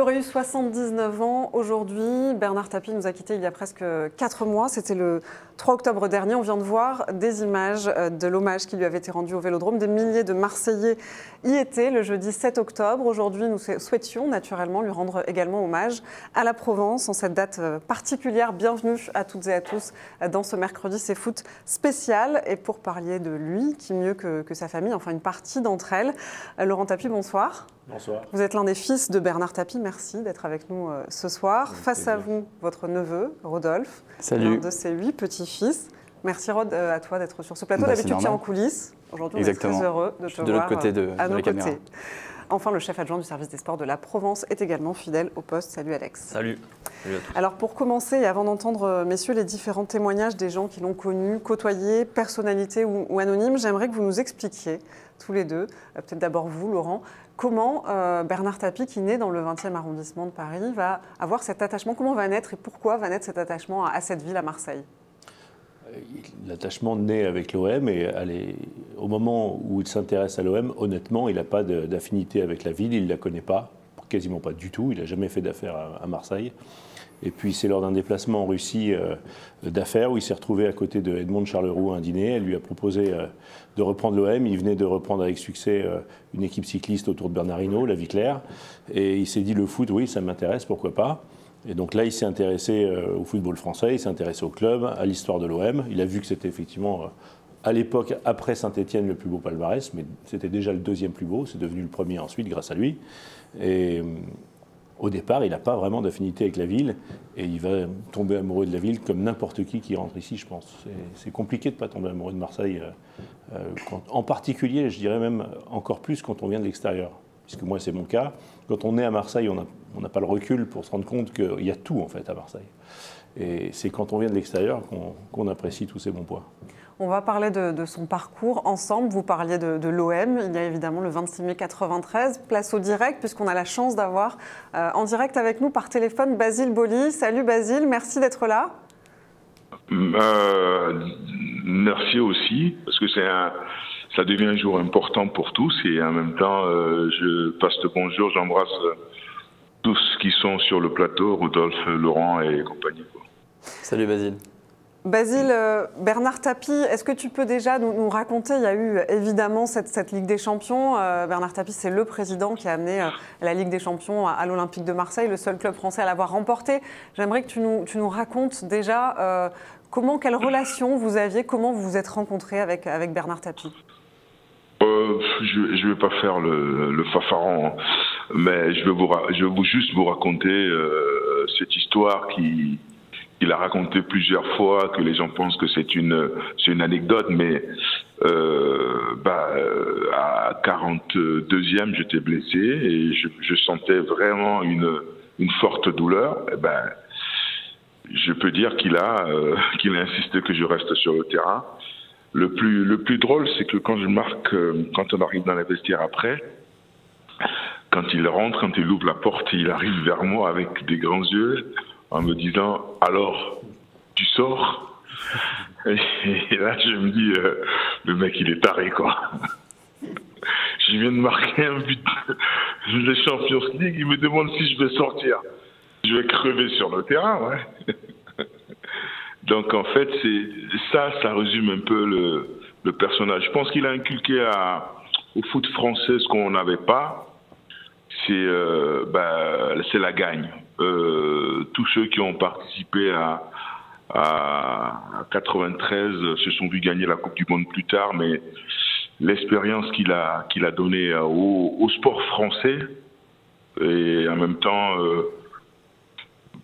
aurait eu 79 ans aujourd'hui. Bernard Tapie nous a quittés il y a presque 4 mois. C'était le 3 octobre dernier. On vient de voir des images de l'hommage qui lui avait été rendu au Vélodrome. Des milliers de Marseillais y étaient le jeudi 7 octobre. Aujourd'hui, nous souhaitions naturellement lui rendre également hommage à la Provence en cette date particulière. Bienvenue à toutes et à tous dans ce mercredi C'est Foot spécial. Et pour parler de lui, qui mieux que sa famille, enfin une partie d'entre elles. Laurent Tapie, bonsoir. Bonsoir. Vous êtes l'un des fils de Bernard Tapie, merci d'être avec nous ce soir. Face à vous, votre neveu, Rodolphe, l'un de ses 8 petits-fils. Merci Rod, à toi d'être sur ce plateau. D'habitude, tu es en coulisses. Aujourd'hui, on est très heureux de te voir l'autre côté à nos caméra. côtés. Enfin, le chef adjoint du service des sports de la Provence est également fidèle au poste. Salut Alex. Salut. Salut à tous. Alors pour commencer, et avant d'entendre, messieurs, les différents témoignages des gens qui l'ont connu, côtoyé, personnalité ou anonyme, j'aimerais que vous nous expliquiez, tous les deux, peut-être d'abord vous, Laurent, comment Bernard Tapie, qui naît dans le 20e arrondissement de Paris, va avoir cet attachement, comment va naître et pourquoi va naître cet attachement à cette ville, à Marseille? L'attachement naît avec l'OM et au moment où il s'intéresse à l'OM, honnêtement, il n'a pas d'affinité avec la ville, il ne la connaît pas, quasiment pas du tout, il n'a jamais fait d'affaires à Marseille. Et puis c'est lors d'un déplacement en Russie d'affaires où il s'est retrouvé à côté de Edmond Charleroux à un dîner. Elle lui a proposé de reprendre l'OM. Il venait de reprendre avec succès une équipe cycliste autour de Bernard Hinault, la Vie Claire. Et il s'est dit le foot, oui, ça m'intéresse, pourquoi pas. Et donc là, il s'est intéressé au football français, il s'est intéressé au club, à l'histoire de l'OM. Il a vu que c'était effectivement, à l'époque, après Saint-Étienne, le plus beau palmarès, mais c'était déjà le deuxième plus beau. C'est devenu le premier ensuite, grâce à lui. Et au départ, il n'a pas vraiment d'affinité avec la ville et il va tomber amoureux de la ville comme n'importe qui rentre ici, je pense. C'est compliqué de ne pas tomber amoureux de Marseille, en particulier, je dirais même encore plus quand on vient de l'extérieur. Puisque moi, c'est mon cas. Quand on est à Marseille, on n'a pas le recul pour se rendre compte qu'il y a tout, en fait, à Marseille. Et c'est quand on vient de l'extérieur qu'on apprécie tous ces bons points. On va parler de son parcours ensemble. Vous parliez de l'OM. Il y a évidemment le 26 mai 93. Place au direct, puisqu'on a la chance d'avoir en direct avec nous par téléphone Basile Boli. Salut Basile, merci d'être là. Merci aussi, parce que ça devient un jour important pour tous. Et en même temps, je passe le bonjour, j'embrasse tous qui sont sur le plateau, Rodolphe, Laurent et compagnie. Salut Basile. Basile, Bernard Tapie, est-ce que tu peux déjà nous raconter, il y a eu évidemment cette Ligue des Champions. Bernard Tapie, c'est le président qui a amené la Ligue des Champions à l'Olympique de Marseille, le seul club français à l'avoir remporté. J'aimerais que tu nous racontes déjà quelle relation vous aviez, comment vous vous êtes rencontrés avec Bernard Tapie. Je ne vais pas faire le fanfaron, mais je vais juste vous raconter cette histoire qu'il a raconté plusieurs fois, que les gens pensent que c'est une anecdote, mais à 42e, j'étais blessé et je sentais vraiment une forte douleur. Je peux dire qu'il a insisté que je reste sur le terrain. Le plus drôle, c'est que quand on arrive dans les vestiaires après, quand il rentre, quand il ouvre la porte, il arrive vers moi avec des grands yeux, en me disant « Alors, tu sors ?» Et là, je me dis le mec, il est taré, quoi. Je viens de marquer un but de Champions League, il me demande si je vais sortir. Je vais crever sur le terrain, ouais. Donc, en fait, ça résume un peu le personnage. Je pense qu'il a inculqué au foot français ce qu'on n'avait pas, c'est la gagne. Tous ceux qui ont participé à 93 se sont vus gagner la Coupe du Monde plus tard, mais l'expérience qu'il a donnée au sport français et en même temps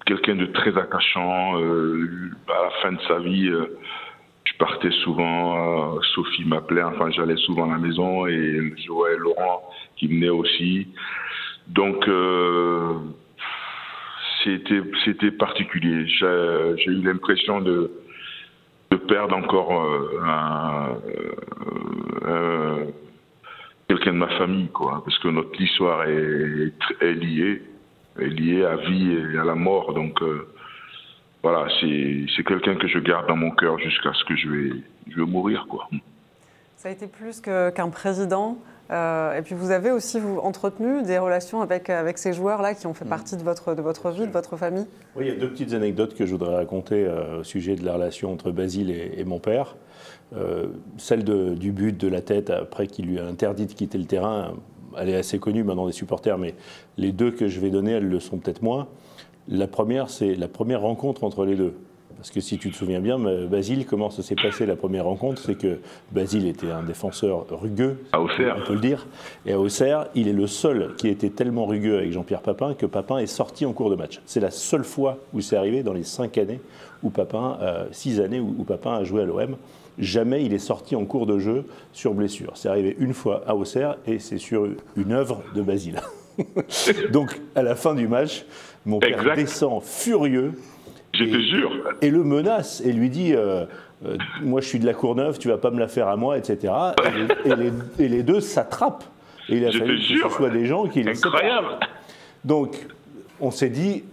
quelqu'un de très attachant. À la fin de sa vie, je partais souvent, Sophie m'appelait, enfin j'allais souvent à la maison et je voyais Laurent qui venait aussi. Donc c'était particulier. J'ai eu l'impression de perdre encore quelqu'un de ma famille, quoi, parce que notre histoire est liée à vie et à la mort. Donc voilà, c'est quelqu'un que je garde dans mon cœur jusqu'à ce que je vais mourir, quoi. Ça a été plus qu'un président. Et puis vous avez aussi entretenu des relations avec ces joueurs-là qui ont fait partie de votre vie, de votre famille. Oui, il y a 2 petites anecdotes que je voudrais raconter au sujet de la relation entre Basile et mon père. Celle du but de la tête après qu'il lui a interdit de quitter le terrain, elle est assez connue maintenant des supporters, mais les 2 que je vais donner, elles le sont peut-être moins. La première, c'est la première rencontre entre les 2. Parce que si tu te souviens bien, Basile, comment ça s'est passé la première rencontre? C'est que Basile était un défenseur rugueux, À Auxerre. on peut le dire. Et à Auxerre, il est le seul qui était tellement rugueux avec Jean-Pierre Papin que Papin est sorti en cours de match. C'est la seule fois où c'est arrivé dans les 5 années où Papin, 6 années où Papin a joué à l'OM. Jamais il est sorti en cours de jeu sur blessure. C'est arrivé une fois à Auxerre et c'est sur une œuvre de Basile. Donc à la fin du match, mon père descend furieux. Je te jure. Et le menace et lui dit moi je suis de la Courneuve, tu vas pas me la faire à moi, etc. Et les 2 s'attrapent. Et il a fallu que ce soit des gens qui les séparent. Donc on s'est dit,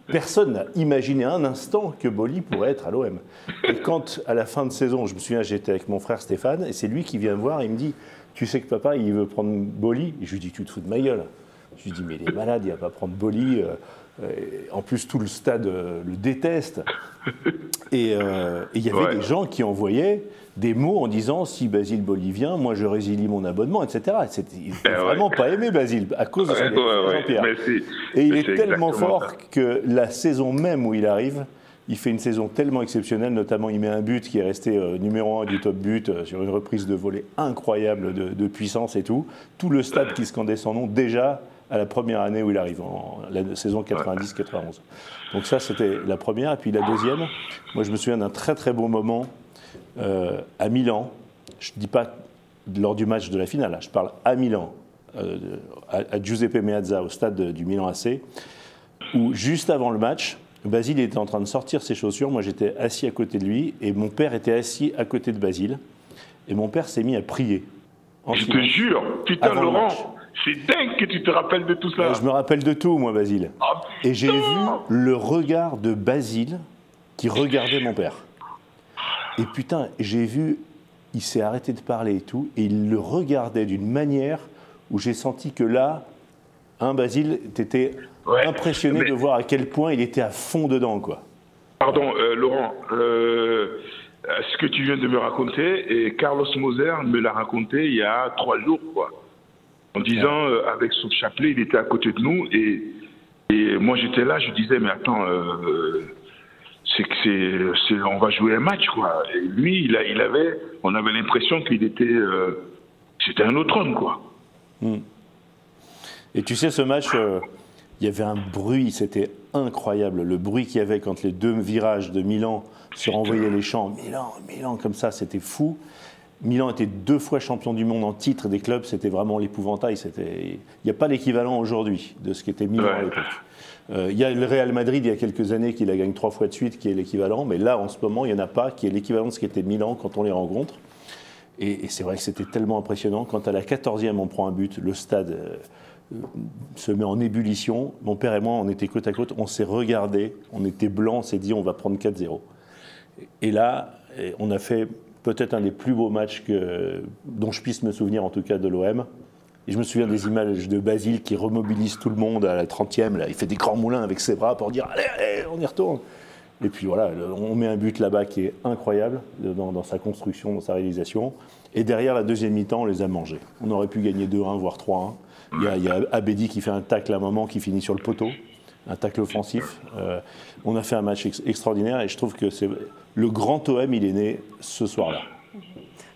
personne n'a imaginé un instant que Boly pourrait être à l'OM. Et quand à la fin de saison, je me souviens, j'étais avec mon frère Stéphane, et c'est lui qui vient me voir, il me dit, tu sais que papa il veut prendre Boly? Et je lui dis, tu te fous de ma gueule. Je lui dis, mais il est malade, il va pas prendre Boly. En plus, tout le stade le déteste. Et il y avait des gens qui envoyaient des mots en disant si Basile Boly vient, moi je résilie mon abonnement, etc. Il n'a vraiment pas aimé Basile à cause de son Jean-Pierre. Et il est tellement fort que la saison même où il arrive, il fait une saison tellement exceptionnelle, notamment il met un but qui est resté numéro 1 du top but sur une reprise de volée incroyable de puissance et tout. Tout le stade qui scandait son nom déjà à la première année où il arrive, en la saison 90-91. Donc ça, c'était la première. Et puis la deuxième, moi je me souviens d'un très très beau moment à Milan. Je ne dis pas lors du match de la finale, là, je parle à Milan, à Giuseppe Meazza, au stade du Milan AC, où juste avant le match, Basile était en train de sortir ses chaussures, moi j'étais assis à côté de lui, et mon père était assis à côté de Basile, et mon père s'est mis à prier. Je te jure, putain Laurent, c'est dingue que tu te rappelles de tout ça. Je me rappelle de tout, moi, Basile. Oh, et j'ai vu le regard de Basile qui regardait mon père. Et putain, j'ai vu, il s'est arrêté de parler et tout, et il le regardait d'une manière où j'ai senti que là, Basile, t'étais impressionné de voir à quel point il était à fond dedans, quoi. Pardon, Laurent, ce que tu viens de me raconter, et Carlos Moser me l'a raconté il y a 3 jours, quoi. En disant, avec son chapelet, il était à côté de nous, et moi j'étais là, je disais, mais attends, on va jouer un match, quoi. Et lui, on avait l'impression qu'il était, c'était un autre homme, quoi. Et tu sais, ce match, il y avait un bruit, c'était incroyable, le bruit qu'il y avait quand les 2 virages de Milan se renvoyaient les chants, Milan, comme ça, c'était fou. Milan était 2 fois champion du monde en titre des clubs, c'était vraiment l'épouvantail. Il n'y a pas l'équivalent aujourd'hui de ce qu'était Milan à l'époque. Il y a le Real Madrid il y a quelques années qui la gagne 3 fois de suite, qui est l'équivalent, mais là en ce moment il n'y en a pas qui est l'équivalent de ce qu'était Milan quand on les rencontre. Et c'est vrai que c'était tellement impressionnant. Quand à la 14e on prend un but, le stade se met en ébullition. Mon père et moi on était côte à côte, on s'est regardés, on était blancs, on s'est dit on va prendre 4-0. Et là on a fait peut-être un des plus beaux matchs dont je puisse me souvenir, en tout cas, de l'OM. Et je me souviens des images de Basile qui remobilise tout le monde à la 30e. Là, il fait des grands moulins avec ses bras pour dire « Allez, on y retourne !» Et puis voilà, on met un but là-bas qui est incroyable dans sa construction, dans sa réalisation. Et derrière, la deuxième mi-temps, on les a mangés. On aurait pu gagner 2-1, voire 3-1. Il y a Abedi qui fait un tacle à un moment qui finit sur le poteau. Un tacle offensif. On a fait un match extraordinaire et je trouve que le grand OM, il est né ce soir-là.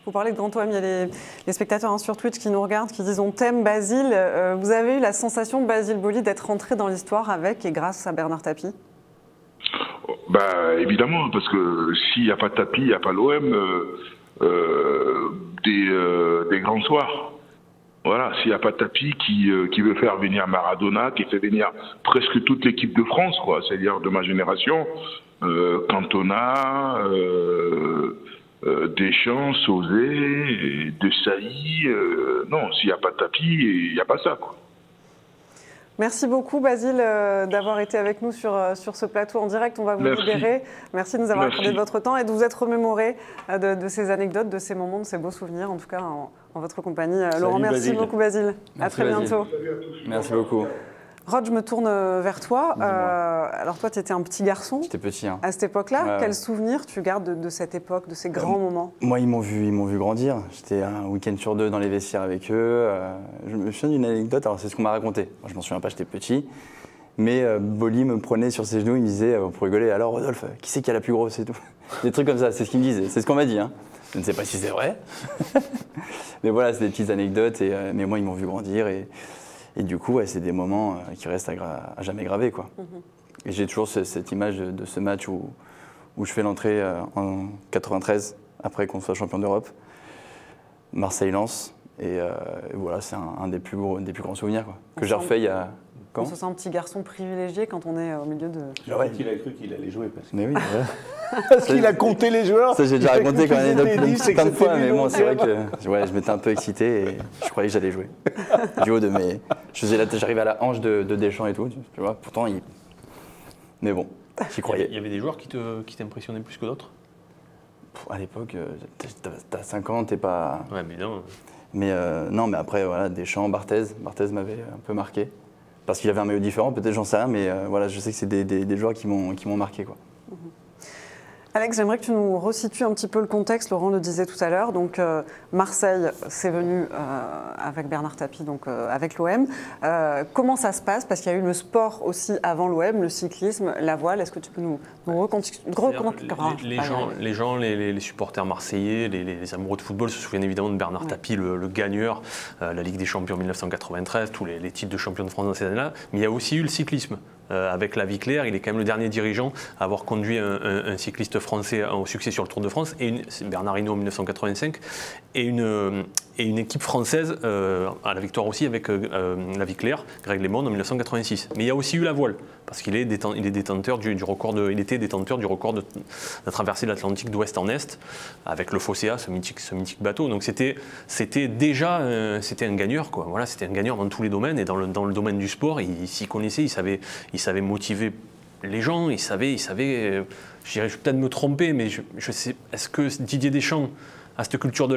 Vous parlez de grand OM, il y a les spectateurs sur Twitch qui nous regardent, qui disent on t'aime Basile. Vous avez eu la sensation, Basile Boly, d'être rentré dans l'histoire avec et grâce à Bernard Tapie? Bah évidemment, parce que s'il n'y a pas de Tapie, il n'y a pas l'OM des grands soirs. Voilà, s'il n'y a pas de Tapie qui veut faire venir Maradona, qui fait venir presque toute l'équipe de France, quoi, c'est-à-dire de ma génération, Cantona, Deschamps, Sauzet, Desailly, non, s'il n'y a pas de Tapie, il n'y a pas ça, quoi. Merci beaucoup Basile d'avoir été avec nous sur ce plateau en direct. On va vous libérer. Merci de nous avoir accordé de votre temps et de vous être remémoré de ces anecdotes, de ces moments, de ces beaux souvenirs, en tout cas en votre compagnie. Laurent, merci beaucoup Basile. À très bientôt. Merci beaucoup. Rod, je me tourne vers toi. Alors toi, tu étais un petit garçon. J'étais petit. Hein. À cette époque-là, quel souvenir tu gardes de cette époque, de ces grands moments? Moi, ils m'ont vu grandir. J'étais un week-end sur 2 dans les vestiaires avec eux. Je me souviens d'une anecdote, alors c'est ce qu'on m'a raconté. Moi, je m'en souviens pas, j'étais petit. Mais Bolly me prenait sur ses genoux, il me disait, pour rigoler, alors Rodolphe, qui c'est qui a la plus grosse et tout. Des trucs comme ça, c'est ce qu'il me disait, c'est ce qu'on m'a dit. Hein. Je ne sais pas si c'est vrai. Mais voilà, c'est des petites anecdotes. Mais moi, ils m'ont vu grandir. Et du coup, c'est des moments qui restent à jamais gravés, quoi. Et j'ai toujours cette image de ce match où je fais l'entrée en 93, après qu'on soit champion d'Europe. Marseille-Lens. Et voilà, c'est un des plus grands souvenirs, quoi, que j'ai refait il y a... On se sent un petit garçon privilégié quand on est au milieu de... Il a cru qu'il allait jouer. Mais oui. Parce qu'il a compté les joueurs. Ça, j'ai déjà raconté quand même plein de fois, mais bon, c'est vrai que je m'étais un peu excité et je croyais que j'allais jouer. Du haut de mes... J'arrivais à la hanche de Deschamps et tout, tu vois, pourtant, mais bon, j'y croyais. Il y avait des joueurs qui t'impressionnaient plus que d'autres? À l'époque, t'as 5 ans, t'es pas... Ouais, mais non. Mais non, mais après, voilà, Deschamps, Barthez m'avait un peu marqué. Parce qu'il avait un maillot différent, peut-être, j'en sais rien, mais voilà, je sais que c'est des joueurs qui m'ont marqué, quoi. Alex, j'aimerais que tu nous resitues un petit peu le contexte. Laurent le disait tout à l'heure. Donc, Marseille, c'est venu avec Bernard Tapie, donc avec l'OM. Comment ça se passe? Parce qu'il y a eu le sport aussi avant l'OM, le cyclisme, la voile. Est-ce que tu peux nous les supporters marseillais, les amoureux de football se souviennent évidemment de Bernard Tapie, le gagneur, la Ligue des Champions 1993, tous les titres de champion de France dans ces années-là. Mais il y a aussi eu le cyclisme. Avec la vie claire, il est quand même le dernier dirigeant à avoir conduit un cycliste français au succès sur le Tour de France, c'est Bernard Hinault en 1985, et une équipe française à la victoire aussi avec la vie claire, Greg LeMond en 1986. Mais il y a aussi eu la voile, parce qu'il est détenteur du record il était détenteur du record de la traversée de l'Atlantique d'ouest en est, avec le Fosséa, ce mythique bateau. Donc c'était déjà un gagneur, quoi. Voilà, c'était un gagneur dans tous les domaines, et dans le domaine du sport, il s'y connaissait, il savait motiver les gens, il savait je dirais, je vais peut-être me tromper, mais je sais, est-ce que Didier Deschamps aurait cette culture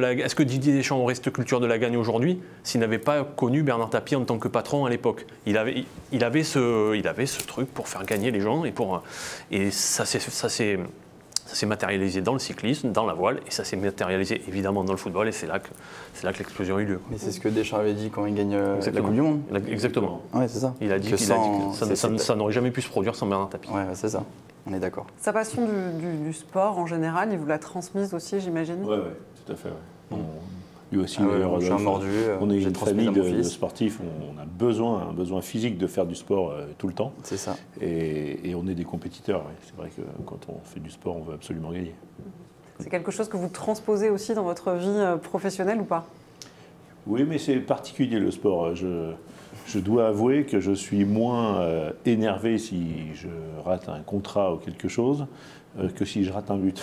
de la gagne aujourd'hui s'il n'avait pas connu Bernard Tapie en tant que patron à l'époque? Il avait ce truc pour faire gagner les gens, et ça s'est matérialisé dans le cyclisme, dans la voile, et ça s'est matérialisé évidemment dans le football, et c'est là que l'explosion a eu lieu. Mais c'est ce que Deschamps avait dit quand il gagne la Coupe du Monde. Exactement. Ouais, c'est ça. Il a dit que ça n'aurait jamais pu se produire sans Bernard Tapie. Ouais, c'est ça. On est d'accord. Sa passion du sport en général, il vous l'a transmise aussi, j'imagine? Oui, tout à fait. Ouais. Lui aussi, je suis un mordu. On est une famille de sportifs, on a un besoin physique de faire du sport tout le temps. C'est ça. Et on est des compétiteurs. Ouais. C'est vrai que quand on fait du sport, on veut absolument gagner. C'est quelque chose que vous transposez aussi dans votre vie professionnelle ou pas? Oui, mais c'est particulier le sport. Je dois avouer que je suis moins énervé si je rate un contrat ou quelque chose que si je rate un but.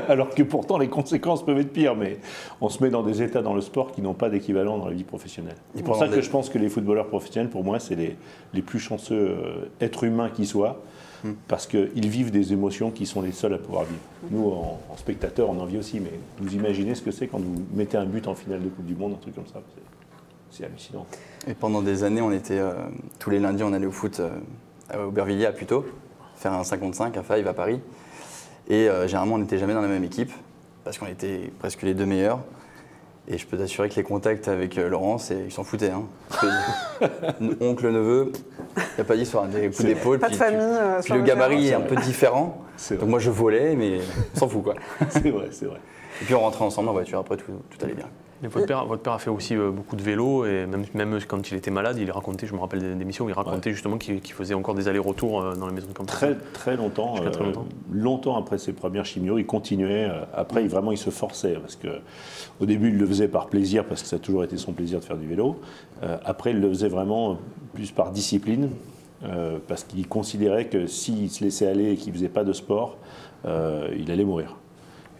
Alors que pourtant les conséquences peuvent être pires, mais on se met dans des états dans le sport qui n'ont pas d'équivalent dans la vie professionnelle. C'est pour ça que je pense que les footballeurs professionnels, pour moi, c'est les plus chanceux êtres humains qui soient, parce qu'ils vivent des émotions qui sont les seuls à pouvoir vivre. Nous, en spectateurs, on en vit aussi, mais vous imaginez ce que c'est quand vous mettez un but en finale de Coupe du Monde, un truc comme ça. C'est hallucinant. Et pendant des années, on était tous les lundis, on allait au foot à Aubervilliers, à Puteaux, faire un 5 contre 5 à Five à Paris. Et généralement, on n'était jamais dans la même équipe, parce qu'on était presque les deux meilleurs. Et je peux t'assurer que les contacts avec Laurent, ils s'en foutaient. Hein. Oncle, neveu, il n'y a pas d'histoire, des coups d'épaule. Pas de famille. Puis le gabarit est un peu différent. Donc moi, je volais, mais on s'en fout, quoi. C'est vrai. Et puis on rentrait ensemble en voiture, après tout allait bien. Et votre père a fait aussi beaucoup de vélo, et même quand il était malade, il racontait, je me rappelle des émissions où il racontait justement qu'il faisait encore des allers-retours dans les maisons de campagne. Très longtemps. Longtemps après ses premières chimios, il continuait. Après, il se forçait, parce qu'au début, il le faisait par plaisir, parce que ça a toujours été son plaisir de faire du vélo. Après, il le faisait vraiment plus par discipline, parce qu'il considérait que s'il se laissait aller et qu'il ne faisait pas de sport, il allait mourir.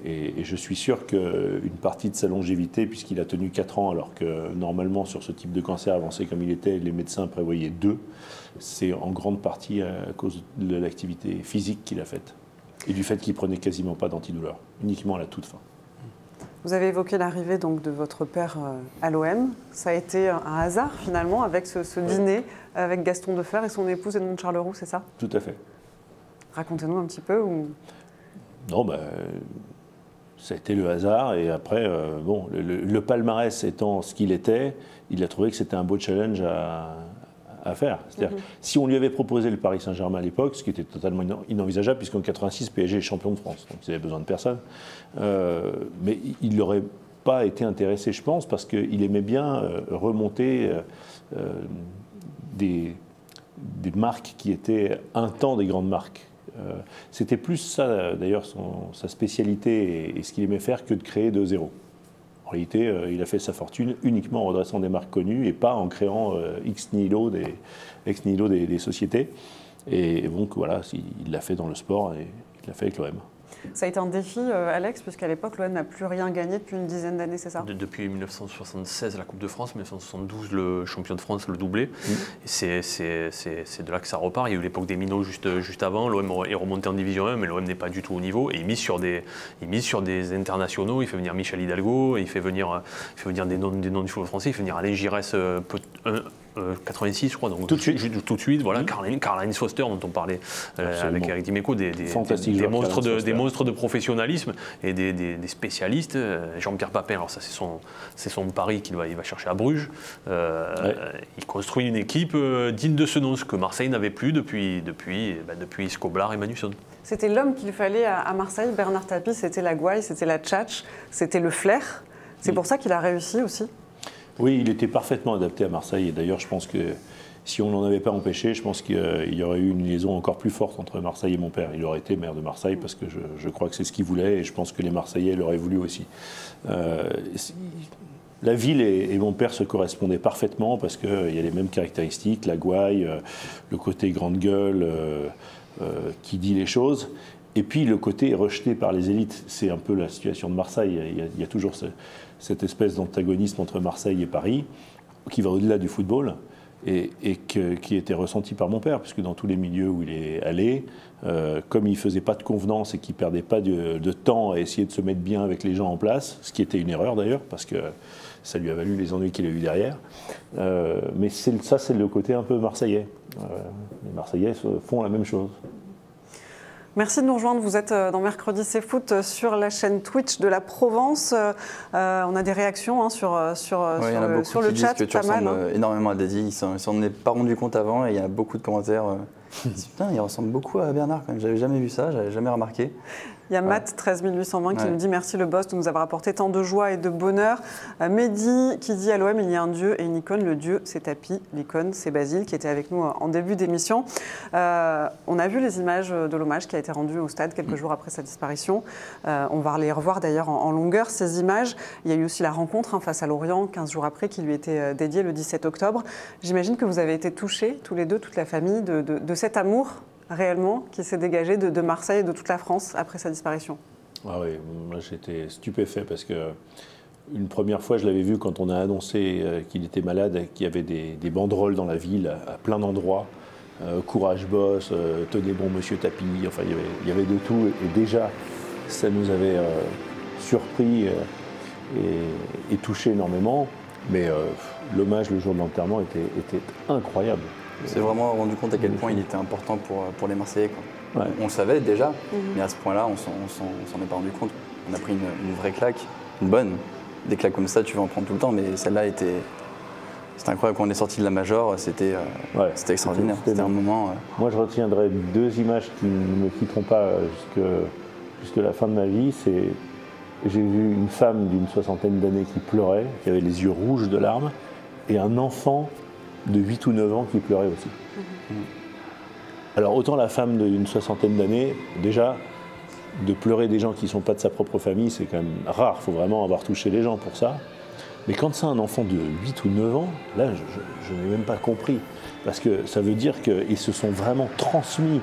Et je suis sûr qu'une partie de sa longévité, puisqu'il a tenu 4 ans, alors que normalement sur ce type de cancer avancé comme il était, les médecins prévoyaient 2, c'est en grande partie à cause de l'activité physique qu'il a faite et du fait qu'il prenait quasiment pas d'antidouleur, uniquement à la toute fin. Vous avez évoqué l'arrivée donc de votre père à l'OM. Ça a été un hasard finalement avec ce dîner avec Gaston Defferre et son épouse Edmond Charleroux, c'est ça? Tout à fait. Racontez-nous un petit peu. Non, ça a été le hasard et après, bon, le palmarès étant ce qu'il était, il a trouvé que c'était un beau challenge à faire. C'est-à-dire, si on lui avait proposé le Paris Saint-Germain à l'époque, ce qui était totalement inenvisageable, puisqu'en 86, PSG est champion de France, donc ils avaient besoin de personne, mais il n'aurait pas été intéressé, je pense, parce qu'il aimait bien remonter des marques qui étaient un temps des grandes marques. C'était plus ça, d'ailleurs, sa spécialité et ce qu'il aimait faire que de créer de zéro. En réalité, il a fait sa fortune uniquement en redressant des marques connues et pas en créant ex nihilo des sociétés. Et donc voilà, il l'a fait dans le sport et il l'a fait avec l'OM. Ça a été un défi, Alex, puisqu'à l'époque, l'OM n'a plus rien gagné depuis une dizaine d'années, c'est ça? Depuis 1976, la Coupe de France, 1972, le champion de France, le doublé. Et c'est de là que ça repart. Il y a eu l'époque des minots juste avant. L'OM est remonté en Division 1, mais l'OM n'est pas du tout au niveau. Et il mise sur des internationaux. Il fait venir Michel Hidalgo, il fait venir des noms du football français. Il fait venir Alain Giresse, 86, je crois. Donc tout de suite, voilà. Karl-Heinz Foster, dont on parlait avec Eric Dimeco, des monstres de professionnalisme et des spécialistes. Jean-Pierre Papin, alors ça c'est son pari qu'il va chercher à Bruges. Il construit une équipe digne de ce nom, ce que Marseille n'avait plus depuis Scoblar et Manusson. C'était l'homme qu'il fallait à Marseille, Bernard Tapie, c'était la gouaille, c'était la tchatch, c'était le flair. C'est pour ça qu'il a réussi aussi. Oui, il était parfaitement adapté à Marseille. Et d'ailleurs, je pense que si on n'en avait pas empêché, je pense qu'il y aurait eu une liaison encore plus forte entre Marseille et mon père. Il aurait été maire de Marseille parce que je crois que c'est ce qu'il voulait et je pense que les Marseillais l'auraient voulu aussi. La ville et mon père se correspondaient parfaitement parce qu'il y a les mêmes caractéristiques, la gouaille, le côté grande gueule qui dit les choses. Et puis le côté rejeté par les élites, c'est un peu la situation de Marseille. Il y a toujours cette espèce d'antagonisme entre Marseille et Paris qui va au-delà du football et qui était ressenti par mon père, puisque dans tous les milieux où il est allé, comme il ne faisait pas de convenance et qu'il ne perdait pas de temps à essayer de se mettre bien avec les gens en place, ce qui était une erreur d'ailleurs, parce que ça lui a valu les ennuis qu'il a eu derrière. Mais ça, c'est le côté un peu marseillais. Les Marseillais font la même chose. Merci de nous rejoindre. Vous êtes dans Mercredi C'est Foot sur la chaîne Twitch de la Provence. On a des réactions sur le chat. Que tu ressembles énormément à Daddy. Ils s'en est pas rendu compte avant et il y a beaucoup de commentaires. Putain, il ressemble beaucoup à Bernard quand même. J'avais jamais vu ça, j'avais jamais remarqué. Il y a Matt 13820 qui nous dit merci le boss de nous avoir apporté tant de joie et de bonheur. Mehdi qui dit à l'OM il y a un dieu et une icône. Le dieu c'est Tapie, l'icône c'est Basile qui était avec nous en début d'émission. On a vu les images de l'hommage qui a été rendu au stade quelques jours après sa disparition. On va les revoir d'ailleurs en longueur ces images. Il y a eu aussi la rencontre face à Lorient 15 jours après qui lui était dédiée le 17 octobre. J'imagine que vous avez été touchés tous les deux, toute la famille de cet amour réellement qui s'est dégagé de Marseille et de toute la France après sa disparition. Ah oui, moi j'étais stupéfait parce que une première fois je l'avais vu quand on a annoncé qu'il était malade et qu'il y avait des banderoles dans la ville à plein d'endroits. Courage boss, tenez bon monsieur Tapie, enfin il y avait de tout et déjà ça nous avait surpris et touché énormément. Mais l'hommage le jour de l'enterrement était incroyable. On s'est vraiment rendu compte à quel point il était important pour les Marseillais. Quoi. Ouais. On le savait déjà, mais à ce point-là, on s'en est pas rendu compte. On a pris une vraie claque, une bonne. Des claques comme ça, tu vas en prendre tout le temps, mais celle-là c'était incroyable. Quand on est sorti de la Major, c'était extraordinaire. C'était un moment. Moi, je retiendrai 2 images qui ne me quitteront pas jusque la fin de ma vie. J'ai vu une femme d'une 60aine d'années qui pleurait, qui avait les yeux rouges de larmes, et un enfant de 8 ou 9 ans qui pleurait aussi. Alors autant la femme d'une 60aine d'années, déjà, de pleurer des gens qui ne sont pas de sa propre famille, c'est quand même rare, il faut vraiment avoir touché les gens pour ça. Mais quand c'est un enfant de 8 ou 9 ans, là, je n'ai même pas compris. Parce que ça veut dire qu'ils se sont vraiment transmis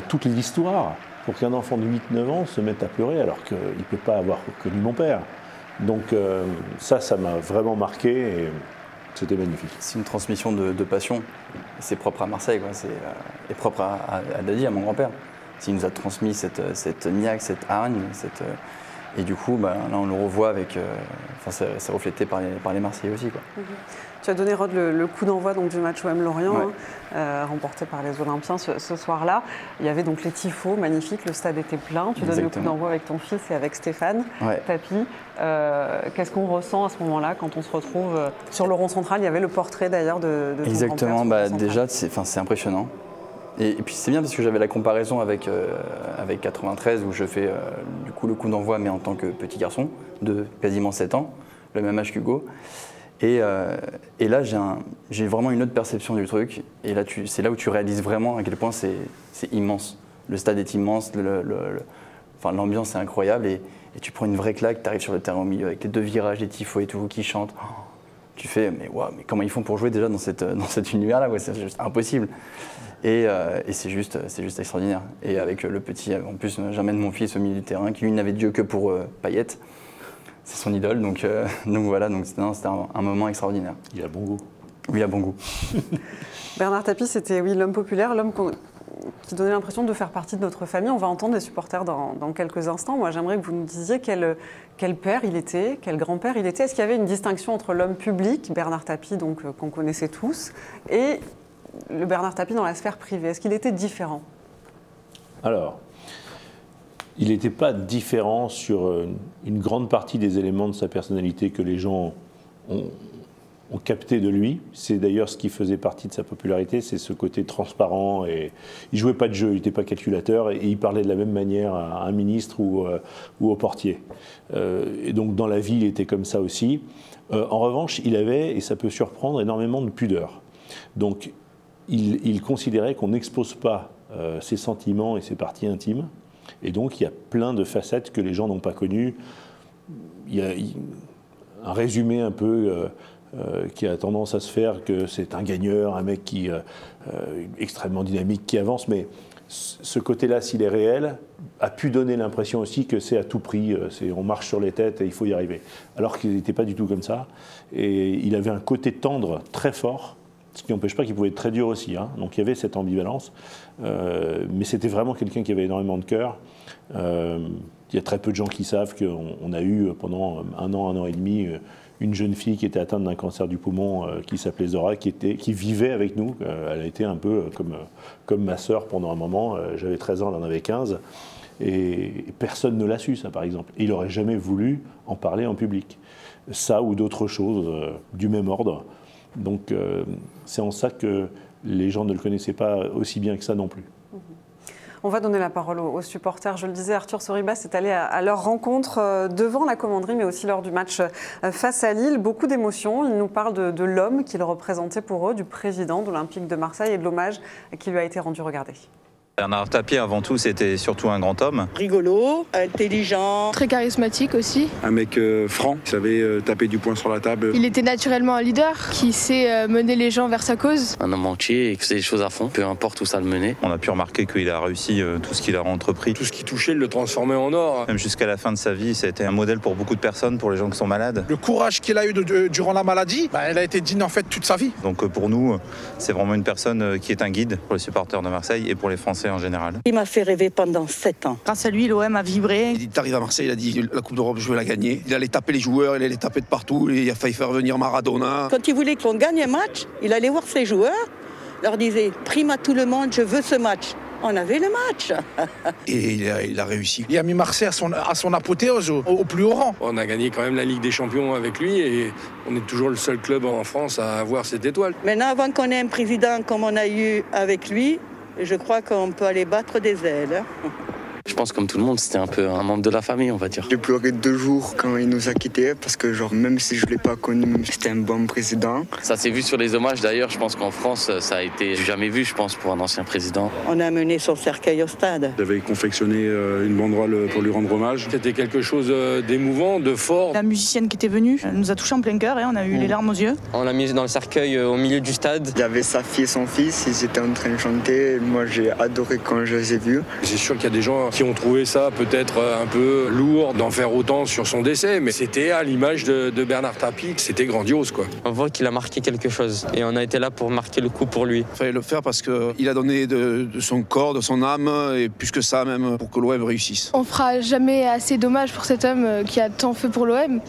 toute l'histoire pour qu'un enfant de 8-9 ans se mette à pleurer alors qu'il ne peut pas avoir connu mon père. Donc ça m'a vraiment marqué et c'était magnifique. C'est une transmission de passion. C'est propre à Marseille, quoi. Et propre à Dadi, à mon grand-père. Il nous a transmis cette niaque, cette hargne, et du coup, là, on le revoit avec. C'est reflété par les Marseillais aussi, quoi. Tu as donné, Rod, le coup d'envoi du match OM Lorient, remporté par les Olympiens ce soir-là. Il y avait donc les tifos magnifiques, le stade était plein. Tu donnes le coup d'envoi avec ton fils et avec Stéphane Tapi. Qu'est-ce qu'on ressent à ce moment-là quand on se retrouve sur le rond central? Il y avait le portrait d'ailleurs de ton Exactement, grand-père. déjà, c'est impressionnant. Et puis c'est bien parce que j'avais la comparaison avec 93 où je fais du coup le coup d'envoi, mais en tant que petit garçon de quasiment 7 ans, le même âge qu'Hugo. Et là, j'ai vraiment une autre perception du truc. Et là, c'est là où tu réalises vraiment à quel point c'est immense. Le stade est immense, l'ambiance est incroyable. Et tu prends une vraie claque, tu arrives sur le terrain au milieu avec les 2 virages, les tifos et tout qui chantent. Tu fais, mais comment ils font pour jouer déjà dans cet univers-là? C'est juste impossible. Et c'est juste extraordinaire. Et avec le petit, en plus, j'amène mon fils au milieu du terrain qui lui n'avait Dieu que pour Payet. C'est son idole, donc voilà, c'était un moment extraordinaire. Il a bon goût. Oui, il a bon goût. Bernard Tapie, c'était l'homme populaire, l'homme qui donnait l'impression de faire partie de notre famille. On va entendre les supporters dans quelques instants. Moi, j'aimerais que vous nous disiez quel père il était, quel grand-père il était. Est-ce qu'il y avait une distinction entre l'homme public, Bernard Tapie, donc qu'on connaissait tous, et le Bernard Tapie dans la sphère privée? Est-ce qu'il était différent? Alors, il n'était pas différent sur une grande partie des éléments de sa personnalité que les gens ont capté de lui. C'est d'ailleurs ce qui faisait partie de sa popularité, c'est ce côté transparent. Et il ne jouait pas de jeu, il n'était pas calculateur et il parlait de la même manière à un ministre ou au portier. Et donc dans la vie, il était comme ça aussi. En revanche, il avait, et ça peut surprendre, énormément de pudeur. Donc il considérait qu'on n'expose pas ses sentiments et ses parties intimes. Et donc, il y a plein de facettes que les gens n'ont pas connues. Il y a un résumé un peu qui a tendance à se faire que c'est un gagneur, un mec qui extrêmement dynamique, qui avance. Mais ce côté-là, s'il est réel, a pu donner l'impression aussi que c'est à tout prix. On marche sur les têtes et il faut y arriver. Alors qu'il n'était pas du tout comme ça. Et il avait un côté tendre très fort. Ce qui n'empêche pas qu'il pouvait être très dur aussi. Hein. Donc il y avait cette ambivalence. Mais c'était vraiment quelqu'un qui avait énormément de cœur. Il y a très peu de gens qui savent qu'on a eu pendant un an et demi, une jeune fille qui était atteinte d'un cancer du poumon qui s'appelait Zora, qui vivait avec nous. Elle a été un peu comme ma sœur pendant un moment. J'avais 13 ans, elle en avait 15. Et personne ne l'a su, ça, par exemple. Et il n'aurait jamais voulu en parler en public. Ça ou d'autres choses du même ordre. Donc c'est en ça que les gens ne le connaissaient pas aussi bien que ça non plus. On va donner la parole aux supporters. Je le disais, Arthur Sorribas est allé à leur rencontre devant la commanderie, mais aussi lors du match face à Lille. Beaucoup d'émotions. Il nous parle de l'homme qu'il représentait pour eux, du président de l'Olympique de Marseille et de l'hommage qui lui a été rendu. Regardez. Bernard Tapie, avant tout, c'était surtout un grand homme. Rigolo, intelligent. Très charismatique aussi. Un mec franc, qui savait taper du poing sur la table. Il était naturellement un leader qui sait mener les gens vers sa cause. Un homme entier et qui faisait les choses à fond, peu importe où ça le menait. On a pu remarquer qu'il a réussi tout ce qu'il a entrepris. Tout ce qui touchait, il le transformait en or. Même jusqu'à la fin de sa vie, ça a été un modèle pour beaucoup de personnes, pour les gens qui sont malades. Le courage qu'il a eu durant la maladie, elle a été digne en fait toute sa vie. Donc pour nous, c'est vraiment une personne qui est un guide pour les supporters de Marseille et pour les Français en général. Il m'a fait rêver pendant 7 ans. Grâce à lui, l'OM a vibré. Il est arrivé à Marseille, il a dit la Coupe d'Europe, je vais la gagner. Il allait taper les joueurs, il allait taper de partout, il a failli faire venir Maradona. Quand il voulait qu'on gagne un match, il allait voir ses joueurs, leur disait « Prime à tout le monde, je veux ce match ». On avait le match. Et il a réussi. Il a mis Marseille à son apothéose, au plus haut rang. On a gagné quand même la Ligue des Champions avec lui et on est toujours le seul club en France à avoir cette étoile. Maintenant, avant qu'on ait un président comme on a eu avec lui, je crois qu'on peut aller battre des ailes. Je pense comme tout le monde, c'était un peu un membre de la famille, on va dire. J'ai pleuré 2 jours quand il nous a quittés parce que même si je ne l'ai pas connu, c'était un bon président. Ça s'est vu sur les hommages d'ailleurs, je pense qu'en France, ça a été jamais vu, je pense, pour un ancien président. On a amené son cercueil au stade. J'avais confectionné une banderole pour lui rendre hommage. C'était quelque chose d'émouvant, de fort. La musicienne qui était venue nous a touché en plein cœur et on a eu les larmes aux yeux. On l'a mis dans le cercueil au milieu du stade. Il y avait sa fille et son fils, ils étaient en train de chanter. Moi j'ai adoré quand je les ai vus. C'est sûr qu'il y a des gens qui ont trouvé ça peut-être un peu lourd d'en faire autant sur son décès, mais c'était à l'image de Bernard Tapie, c'était grandiose, quoi. On voit qu'il a marqué quelque chose et on a été là pour marquer le coup pour lui. Il fallait le faire parce qu'il a donné de son corps, de son âme et plus que ça même pour que l'OM réussisse. On fera jamais assez d'hommage pour cet homme qui a tant fait pour l'OM.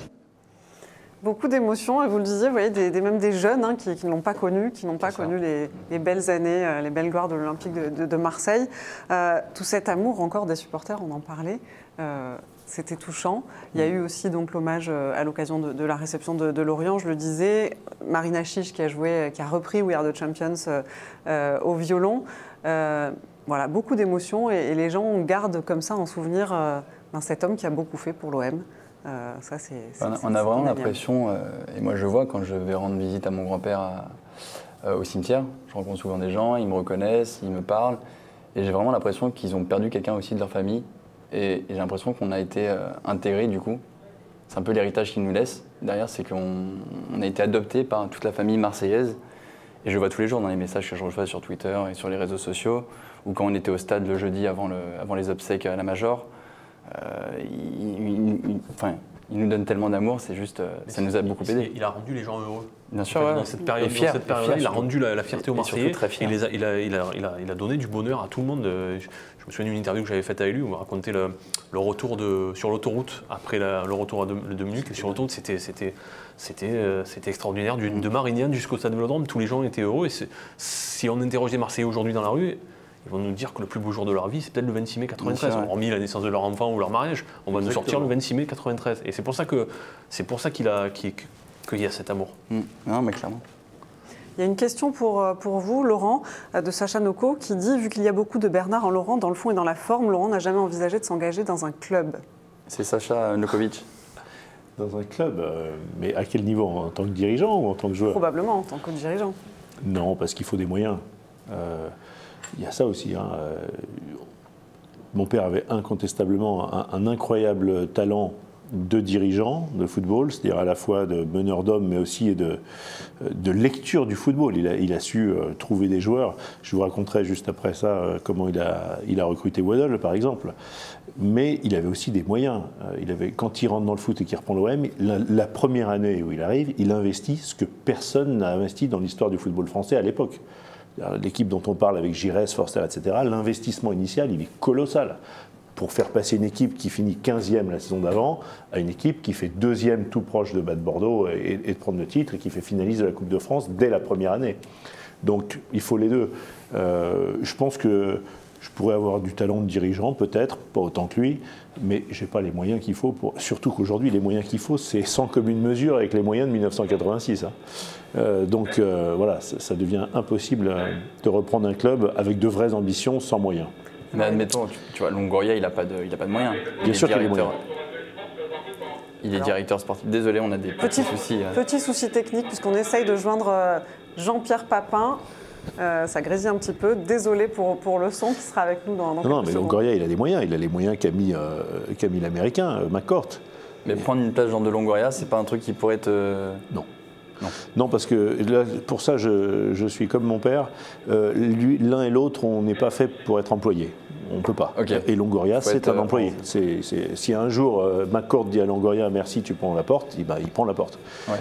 Beaucoup d'émotions, et vous le disiez, vous voyez, même des jeunes qui ne l'ont pas connu, qui n'ont pas connu les belles années, les belles gloires de l'Olympique de Marseille. Tout cet amour encore des supporters, on en parlait, c'était touchant. Il y a eu aussi donc l'hommage à l'occasion de la réception de Lorient, je le disais, Marina Chiche qui a repris We Are the Champions au violon. Voilà, beaucoup d'émotions, et les gens gardent comme ça en souvenir cet homme qui a beaucoup fait pour l'OM. On a vraiment l'impression, et moi je vois quand je vais rendre visite à mon grand-père au cimetière, je rencontre souvent des gens, ils me reconnaissent, ils me parlent, et j'ai vraiment l'impression qu'ils ont perdu quelqu'un aussi de leur famille, et j'ai l'impression qu'on a été intégrés du coup. C'est un peu l'héritage qu'ils nous laissent derrière, c'est qu'on a été adoptés par toute la famille marseillaise, et je vois tous les jours dans les messages que je reçois sur Twitter et sur les réseaux sociaux, ou quand on était au stade le jeudi avant les obsèques à la Major. Il nous donne tellement d'amour, c'est juste, ça nous a beaucoup aidé. Il a rendu les gens heureux. Bien sûr, dans cette période, il a rendu la fierté aux Marseillais. Il a donné du bonheur à tout le monde. Je me souviens d'une interview que j'avais faite avec lui où il m'a raconté le retour sur l'autoroute après le retour à Dominique. Et sur l'autoroute, c'était extraordinaire. De Marignane jusqu'au stade Vélodrome, tous les gens étaient heureux. Et si on interroge des Marseillais aujourd'hui dans la rue, ils vont nous dire que le plus beau jour de leur vie, c'est peut-être le 26 mai 93, hormis la naissance de leur enfant ou leur mariage. On va nous sortir le 26 mai 93. Et c'est pour ça qu'il y a cet amour. Non, mais clairement. Il y a une question pour vous, Laurent, de Sacha Noko, qui dit « Vu qu'il y a beaucoup de Bernard en Laurent, dans le fond et dans la forme, Laurent n'a jamais envisagé de s'engager dans un club. » C'est Sacha Nokovic. Dans un club, mais à quel niveau? En tant que dirigeant ou en tant que joueur? Probablement en tant que dirigeant. Non, parce qu'il faut des moyens. Il y a ça aussi. Mon père avait incontestablement un incroyable talent de dirigeant de football, c'est-à-dire à la fois de meneur d'hommes, mais aussi de lecture du football. Il a su trouver des joueurs. Je vous raconterai juste après ça comment il a recruté Waddle, par exemple. Mais il avait aussi des moyens. Quand il rentre dans le foot et qu'il reprend l'OM, la première année où il arrive, il investit ce que personne n'a investi dans l'histoire du football français à l'époque. L'équipe dont on parle avec Giresse, Forster, etc., l'investissement initial, il est colossal. Pour faire passer une équipe qui finit 15e la saison d'avant à une équipe qui fait 2e tout proche de Bas de Bordeaux et de prendre le titre et qui fait finaliste de la Coupe de France dès la première année. Donc il faut les deux. Je pense que je pourrais avoir du talent de dirigeant, peut-être, pas autant que lui, mais je n'ai pas les moyens qu'il faut. Surtout qu'aujourd'hui, les moyens qu'il faut, c'est sans commune mesure avec les moyens de 1986. Donc voilà, ça devient impossible de reprendre un club avec de vraies ambitions sans moyens. Mais admettons, tu vois, Longoria, il n'a pas de moyens. Bien sûr qu'il a des moyens. Il est directeur sportif. Désolé, on a des petits soucis. Petits soucis techniques, puisqu'on essaye de joindre Jean-Pierre Papin. Ça grésille un petit peu. Désolé pour le son qui sera avec nous dans quelques secondes. Non, mais Longoria, il a des moyens. Il a les moyens qu'a mis l'Américain, McCourt. Mais prendre une place genre de Longoria, c'est pas un truc qui pourrait être... Non, parce que là, pour ça, je suis comme mon père. L'un et l'autre, on n'est pas fait pour être employé. On ne peut pas. Okay. Et Longoria, c'est un employé. Si un jour McCourt dit à Longoria merci, tu prends la porte, il prend la porte. Ouais.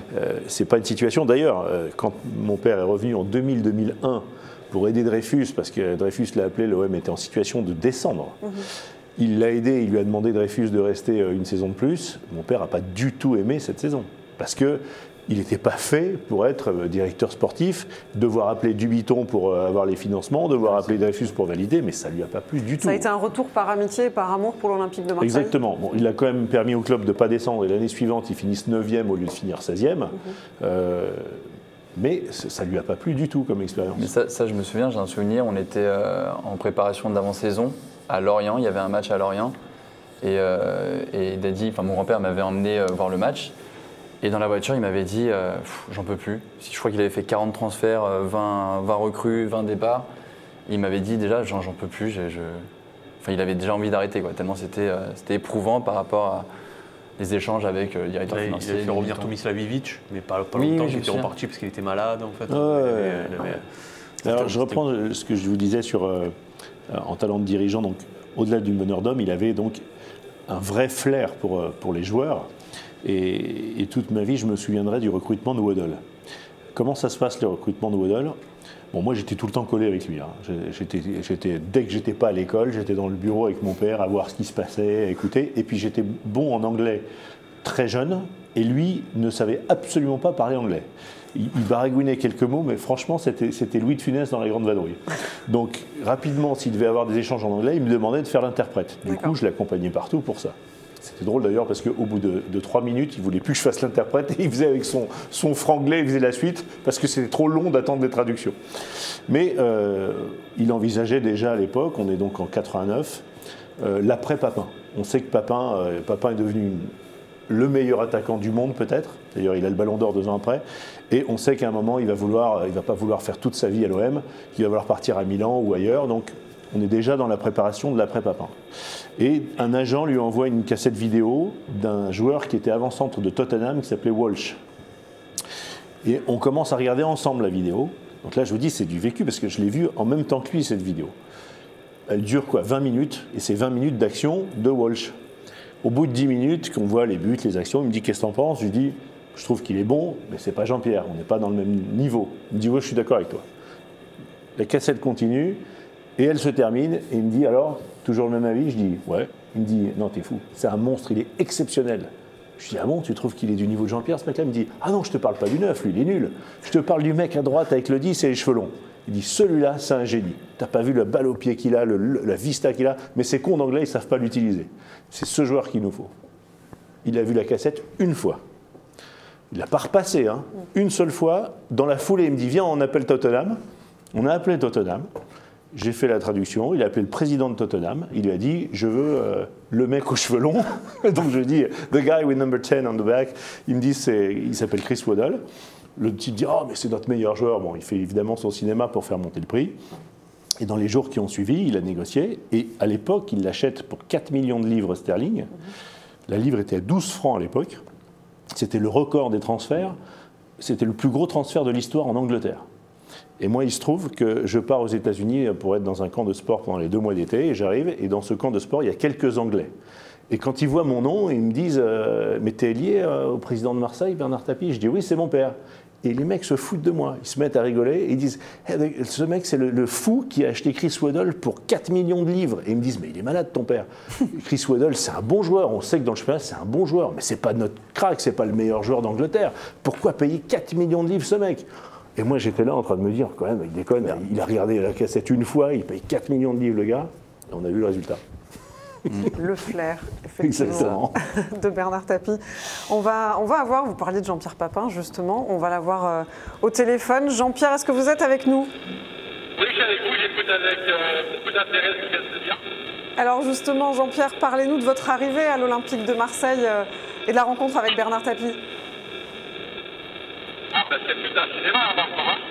C'est pas une situation. D'ailleurs, quand mon père est revenu en 2000-2001 pour aider Dreyfus, parce que Dreyfus l'a appelé, l'OM était en situation de descendre. Il l'a aidé, il lui a demandé Dreyfus de rester une saison de plus. Mon père n'a pas du tout aimé cette saison. Parce que il n'était pas fait pour être directeur sportif, devoir appeler Dubiton pour avoir les financements, devoir appeler Dreyfus pour valider, mais ça ne lui a pas plu du tout. Ça a été un retour par amitié et par amour pour l'Olympique de Marseille. Exactement. Bon, il a quand même permis au club de ne pas descendre et l'année suivante, ils finissent 9e au lieu de finir 16e. Mais ça ne lui a pas plu du tout comme expérience. Mais ça, je me souviens, j'ai un souvenir, on était en préparation d'avant-saison à Lorient, il y avait un match à Lorient. Et Daddy, mon grand-père m'avait emmené voir le match. Et dans la voiture, il m'avait dit j'en peux plus. Je crois qu'il avait fait 40 transferts, 20 recrues, 20 départs. Il m'avait dit déjà j'en peux plus. Il avait déjà envie d'arrêter, tellement c'était éprouvant par rapport à les échanges avec le directeur financier. Il a fait revenir Tomislav Ivic, mais pas longtemps, il était reparti parce qu'il était malade en fait. Alors je reprends ce que je vous disais sur en talent de dirigeant. Donc, au-delà du meneur d'hommes, il avait donc un vrai flair pour les joueurs. Et toute ma vie, je me souviendrai du recrutement de Waddle. Comment ça se passe, le recrutement de Waddle? Bon, moi, j'étais tout le temps collé avec lui. Hein. Dès que j'étais pas à l'école, j'étais dans le bureau avec mon père à voir ce qui se passait, à écouter. Et puis, j'étais bon en anglais très jeune. Et lui ne savait absolument pas parler anglais. Il baragouinait quelques mots, mais franchement, c'était Louis de Funès dans La Grande Vadrouille. Donc, rapidement, s'il devait avoir des échanges en anglais, il me demandait de faire l'interprète. Du coup, je l'accompagnais partout pour ça. C'était drôle d'ailleurs parce qu'au bout de 3 minutes, il ne voulait plus que je fasse l'interprète et il faisait avec son franglais, il faisait la suite parce que c'était trop long d'attendre des traductions. Mais il envisageait déjà à l'époque, on est donc en 89, l'après-Papin. On sait que Papin est devenu le meilleur attaquant du monde peut-être. D'ailleurs, il a le ballon d'or 2 ans après. Et on sait qu'à un moment, il va pas vouloir faire toute sa vie à l'OM, qu'il va vouloir partir à Milan ou ailleurs. Donc, on est déjà dans la préparation de l'après-Papin. Et un agent lui envoie une cassette vidéo d'un joueur qui était avant-centre de Tottenham qui s'appelait Walsh. Et on commence à regarder ensemble la vidéo. Donc là, je vous dis, c'est du vécu parce que je l'ai vu en même temps que lui, cette vidéo. Elle dure quoi, 20 minutes, et c'est 20 minutes d'action de Walsh. Au bout de 10 minutes, qu'on voit les buts, les actions, il me dit « Qu'est-ce que t'en penses ?» Je lui dis « Je trouve qu'il est bon, mais c'est pas Jean-Pierre, on n'est pas dans le même niveau. » Il me dit « Ouais, je suis d'accord avec toi. » La cassette continue, et elle se termine, et il me dit « Alors, toujours le même avis ?» Je dis « Ouais. » Il me dit « Non, t'es fou, c'est un monstre, il est exceptionnel. » Je dis « Ah bon, tu trouves qu'il est du niveau de Jean-Pierre, ce mec-là ?» Il me dit « Ah non, je te parle pas du 9, lui, il est nul. Je te parle du mec à droite avec le 10 et les cheveux longs. » Il dit « Celui-là, c'est un génie. T'as pas vu la balle au pied qu'il a, la vista qu'il a, mais ces cons d'anglais, ils savent pas l'utiliser. C'est ce joueur qu'il nous faut. » Il a vu la cassette une fois. Il l'a pas repassé, hein. Une seule fois. Dans la foulée, il me dit « Viens, on appelle Tottenham. » On a appelé Tottenham. J'ai fait la traduction. Il a appelé le président de Tottenham. Il lui a dit « Je veux le mec aux cheveux longs. » Donc je dis « The guy with number 10 on the back. » Il me dit il s'appelle Chris Waddle. Le type dit « Oh, mais c'est notre meilleur joueur. » Bon, il fait évidemment son cinéma pour faire monter le prix. Et dans les jours qui ont suivi, il a négocié. Et à l'époque, il l'achète pour 4 millions de livres sterling. La livre était à 12 francs à l'époque. C'était le record des transferts. C'était le plus gros transfert de l'histoire en Angleterre. Et moi, il se trouve que je pars aux États-Unis pour être dans un camp de sport pendant les 2 mois d'été. Et j'arrive, et dans ce camp de sport, il y a quelques Anglais. Et quand ils voient mon nom, ils me disent « Mais t'es lié au président de Marseille, Bernard Tapie ?» Je dis « Oui, c'est mon père. » Et les mecs se foutent de moi. Ils se mettent à rigoler et ils disent hey, « Ce mec, c'est le fou qui a acheté Chris Waddle pour 4 millions de livres. » Et ils me disent « Mais il est malade, ton père. Chris Waddle, c'est un bon joueur. On sait que dans le championnat, c'est un bon joueur. Mais c'est pas notre crack, c'est pas le meilleur joueur d'Angleterre. Pourquoi payer 4 millions de livres, ce mec ?» Et moi, j'étais là en train de me dire, quand même, il déconne. Il a regardé la cassette une fois, il paye 4 millions de livres, le gars. Et on a vu le résultat. Le flair, effectivement, de Bernard Tapie. On va avoir, vous parliez de Jean-Pierre Papin, justement, on va l'avoir au téléphone. Jean-Pierre, est-ce que vous êtes avec nous? Oui, je suis avec vous, j'écoute avec beaucoup d'intérêt ce qu'il vient de se dire. Alors justement, Jean-Pierre, parlez-nous de votre arrivée à l'Olympique de Marseille et de la rencontre avec Bernard Tapie. Ah, ben c'est tout un cinéma, hein.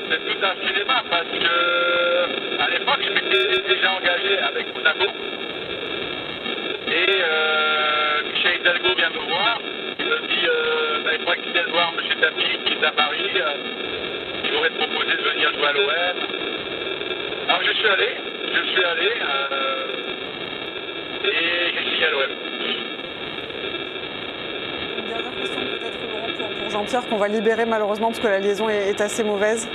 C'est tout un cinéma parce que à l'époque, je m'étais déjà engagé avec Monaco. Et Michel Hidalgo vient me voir. Il me dit il faudrait que tu viennes voir M. Tapie qui est à Paris. Je voudrais te proposer de venir jouer à l'OM. Alors je suis allé. Et j'ai signé à l'OM. Une dernière question peut-être, Laurent, pour Jean-Pierre, qu'on va libérer malheureusement parce que la liaison est assez mauvaise.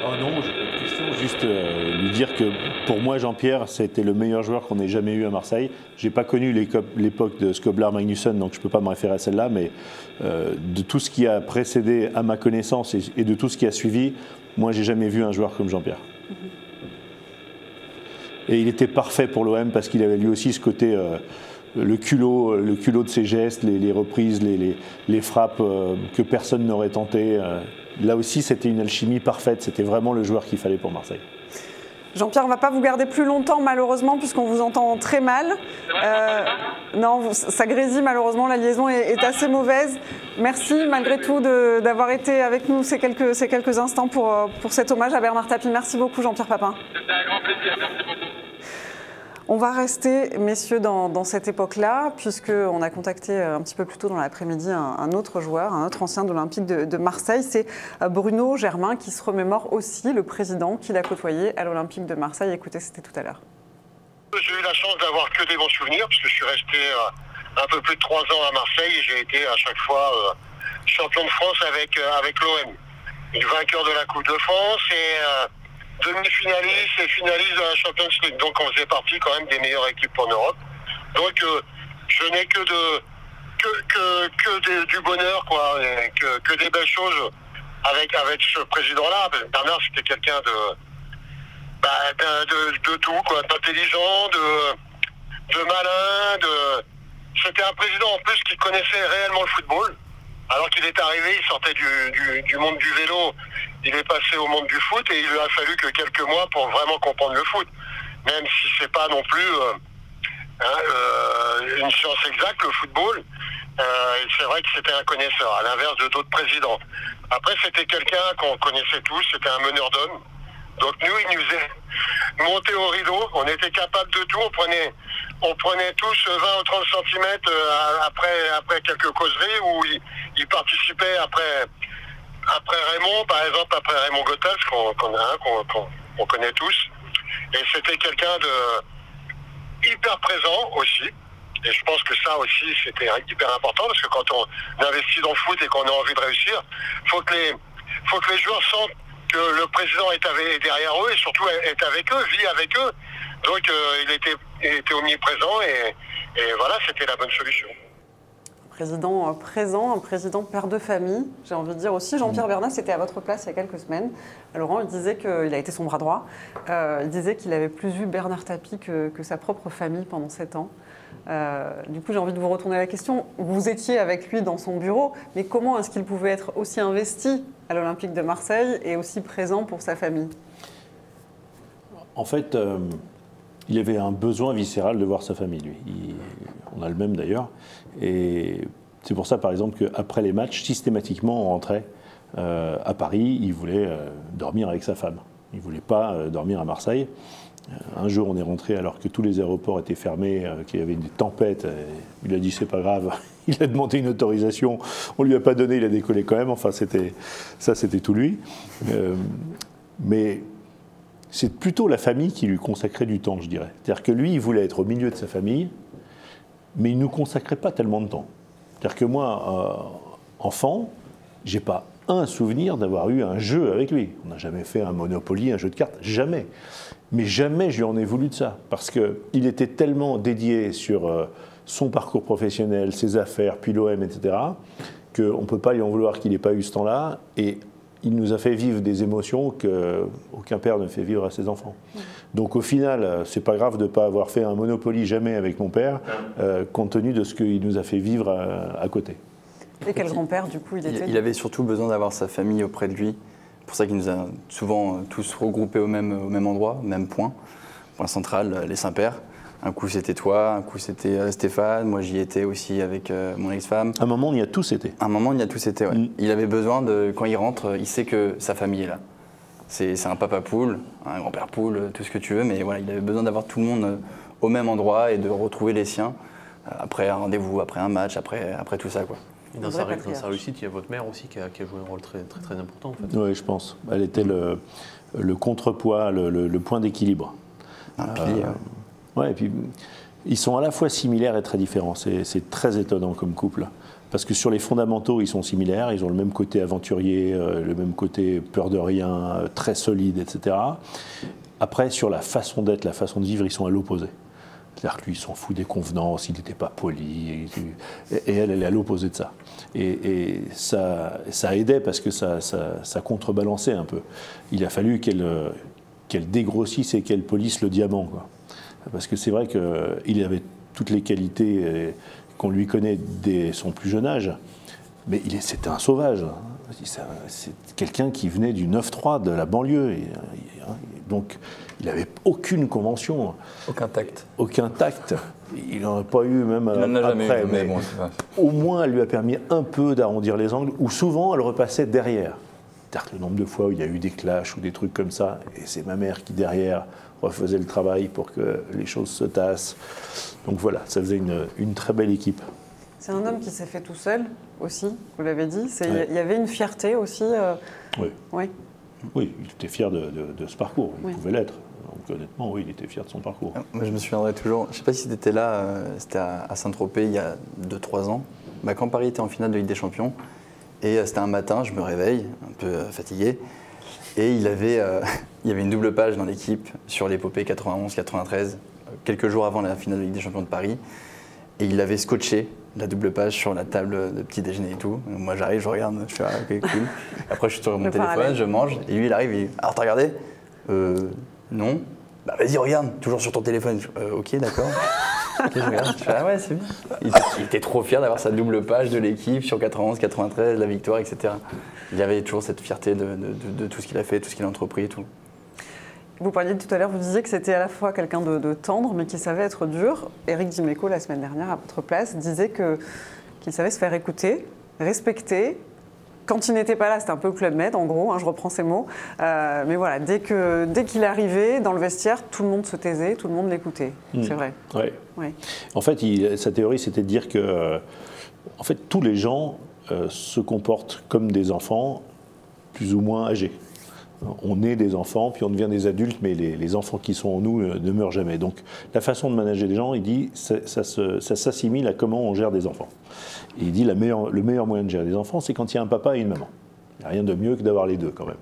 Oh non, j'ai pas de question. Juste lui dire que pour moi, Jean-Pierre, c'était le meilleur joueur qu'on ait jamais eu à Marseille. J'ai pas connu l'époque de Skoblar-Magnusson, donc je peux pas me référer à celle-là, mais de tout ce qui a précédé à ma connaissance et de tout ce qui a suivi, moi, j'ai jamais vu un joueur comme Jean-Pierre. Et il était parfait pour l'OM parce qu'il avait lui aussi ce côté, le culot de ses gestes, les reprises, les frappes que personne n'aurait tenté. Là aussi, c'était une alchimie parfaite. C'était vraiment le joueur qu'il fallait pour Marseille. Jean-Pierre, on ne va pas vous garder plus longtemps, malheureusement, puisqu'on vous entend très mal. Non, ça grésille, malheureusement. La liaison est assez mauvaise. Merci, malgré tout, d'avoir été avec nous ces quelques instants pour cet hommage à Bernard Tapie. Merci beaucoup, Jean-Pierre Papin. C'était un grand plaisir. Merci beaucoup. On va rester, messieurs, dans cette époque-là, puisqu'on a contacté un petit peu plus tôt dans l'après-midi un autre joueur, un autre ancien de l'Olympique de Marseille. C'est Bruno Germain qui se remémore aussi le président qu'il a côtoyé à l'Olympique de Marseille. Écoutez, c'était tout à l'heure. J'ai eu la chance d'avoir que des bons souvenirs, parce que je suis resté un peu plus de 3 ans à Marseille et j'ai été à chaque fois champion de France avec l'OM. Vainqueur de la Coupe de France et demi-finaliste et finaliste de la Champions League. Donc on faisait partie quand même des meilleures équipes en Europe. Donc je n'ai que du bonheur, quoi, et que des belles choses avec ce président-là. Bernard, c'était quelqu'un de tout, quoi, d'intelligent, de malin, C'était un président en plus qui connaissait réellement le football. Alors qu'il est arrivé, il sortait du monde du vélo, il est passé au monde du foot et il lui a fallu que quelques mois pour vraiment comprendre le foot. Même si c'est pas non plus une science exacte, le football. C'est vrai que c'était un connaisseur, à l'inverse de d'autres présidents. Après, c'était quelqu'un qu'on connaissait tous, c'était un meneur d'hommes. Donc nous, il nous faisait monter au rideau, on était capable de tout, on prenait tous 20 ou 30 cm après quelques causeries où il participait après Raymond, par exemple, après Raymond Goethals, qu'on connaît tous. Et c'était quelqu'un de hyper présent aussi. Et je pense que ça aussi, c'était hyper important, parce que quand on investit dans le foot et qu'on a envie de réussir, faut que les joueurs sentent que le président est derrière eux et surtout est avec eux, vit avec eux. Donc il était omniprésent et voilà, c'était la bonne solution. Président présent, un président père de famille, j'ai envie de dire aussi. Jean-Pierre Bernat, c'était à votre place il y a quelques semaines. Laurent, il disait qu'il a été son bras droit. Il disait qu'il avait plus vu Bernard Tapie que sa propre famille pendant 7 ans. Du coup, j'ai envie de vous retourner la question. Vous étiez avec lui dans son bureau, mais comment est-ce qu'il pouvait être aussi investi à l'Olympique de Marseille et aussi présent pour sa famille? En fait, il avait un besoin viscéral de voir sa famille, lui. On a le même d'ailleurs. Et c'est pour ça, par exemple, qu'après les matchs, systématiquement, on rentrait à Paris, il voulait dormir avec sa femme. Il ne voulait pas dormir à Marseille. Un jour, on est rentré alors que tous les aéroports étaient fermés, qu'il y avait des tempêtes. Il a dit, c'est pas grave. Il a demandé une autorisation. On ne lui a pas donné, il a décollé quand même. Enfin, c'était tout lui. Mais c'est plutôt la famille qui lui consacrait du temps, je dirais. C'est-à-dire que lui, il voulait être au milieu de sa famille, mais il ne nous consacrait pas tellement de temps. C'est-à-dire que moi, enfant, je n'ai pas un souvenir d'avoir eu un jeu avec lui. On n'a jamais fait un Monopoly, un jeu de cartes, jamais. Mais jamais je lui en ai voulu de ça, parce qu'il était tellement dédié sur son parcours professionnel, ses affaires, puis l'OM, etc., qu'on ne peut pas lui en vouloir qu'il n'ait pas eu ce temps-là, et il nous a fait vivre des émotions qu'aucun père ne fait vivre à ses enfants. Donc au final, c'est pas grave de ne pas avoir fait un Monopoly jamais avec mon père, compte tenu de ce qu'il nous a fait vivre à côté. Et quel grand-père, du coup, il était? Il avait surtout besoin d'avoir sa famille auprès de lui. C'est pour ça qu'il nous a souvent tous regroupés au même endroit, au même point central, les Saints-Pères. Un coup c'était toi, un coup c'était Stéphane, moi j'y étais aussi avec mon ex-femme. À un moment on y a tous été. À un moment on y a tous été, ouais. Il avait besoin quand il rentre, il sait que sa famille est là. C'est un papa poule, un grand-père poule, tout ce que tu veux, mais voilà, il avait besoin d'avoir tout le monde au même endroit et de retrouver les siens après un rendez-vous, après un match, après tout ça, quoi. Et dans sa réussite, il y a votre mère aussi qui a joué un rôle très important, en fait. Oui, je pense. Elle était le contrepoids, le point d'équilibre. Un pilier. Ouais, et puis ils sont à la fois similaires et très différents. C'est très étonnant comme couple. Parce que sur les fondamentaux, ils sont similaires. Ils ont le même côté aventurier, le même côté peur de rien, très solide, etc. Après, sur la façon d'être, la façon de vivre, ils sont à l'opposé. C'est-à-dire que lui, il s'en fout des convenances, il n'était pas poli. Et elle est à l'opposé de ça. Et ça aidait parce que ça contrebalançait un peu. Il a fallu qu'elle dégrossisse et qu'elle polisse le diamant, quoi. Parce que c'est vrai qu'il avait toutes les qualités qu'on lui connaît dès son plus jeune âge, mais c'était un sauvage. C'est quelqu'un qui venait du 9-3 de la banlieue. Donc, il n'avait aucune convention. Aucun tact. Aucun tact. Il n'en a pas eu même il après. Jamais eu, mais bon, au moins, elle lui a permis un peu d'arrondir les angles, ou souvent, elle repassait derrière. C'est-à-dire que le nombre de fois où il y a eu des clashs ou des trucs comme ça, et c'est ma mère qui derrière refaisait le travail pour que les choses se tassent. Donc voilà, ça faisait une très belle équipe. C'est un homme qui s'est fait tout seul aussi, vous l'avez dit. Il y avait une fierté aussi. Oui. Oui. Oui, il était fier de ce parcours, il Oui. pouvait l'être. Donc honnêtement, oui, il était fier de son parcours. Moi, je me souviendrai toujours, je ne sais pas si c'était là, c'était à Saint-Tropez il y a 2-3 ans, quand Paris était en finale de Ligue des Champions. Et c'était un matin, je me réveille, un peu fatigué, et il y avait une double page dans l'équipe sur l'épopée 91-93, quelques jours avant la finale de Ligue des Champions de Paris. Et il avait scotché la double page sur la table de petit déjeuner et tout. Moi j'arrive, je regarde, je fais ok, cool. Après je suis sur mon téléphone, je mange, et lui il arrive, il dit alors t'as regardé Non. Bah vas-y regarde, toujours sur ton téléphone. Ok d'accord. Ok, je regarde, je fais ah ouais c'est bien. Il était trop fier d'avoir sa double page de l'équipe sur 91-93, la victoire, etc. Il avait toujours cette fierté de tout ce qu'il a fait, tout ce qu'il a entrepris et tout. Vous parliez tout à l'heure, vous disiez que c'était à la fois quelqu'un de tendre, mais qui savait être dur. Éric Dimeco, la semaine dernière, à votre place, disait qu'il savait se faire écouter, respecter. Quand il n'était pas là, c'était un peu Club Med, en gros, je reprends ses mots. Mais voilà, dès qu'il arrivait dans le vestiaire, tout le monde se taisait, tout le monde l'écoutait. C'est vrai. Ouais. Oui. En fait, sa théorie, c'était de dire que en fait, tous les gens se comportent comme des enfants plus ou moins âgés. On est des enfants, puis on devient des adultes, mais les enfants qui sont en nous ne meurent jamais. Donc la façon de manager les gens, il dit, ça s'assimile à comment on gère des enfants. Et il dit le meilleur moyen de gérer des enfants, c'est quand il y a un papa et une maman. Il n'y a rien de mieux que d'avoir les deux quand même.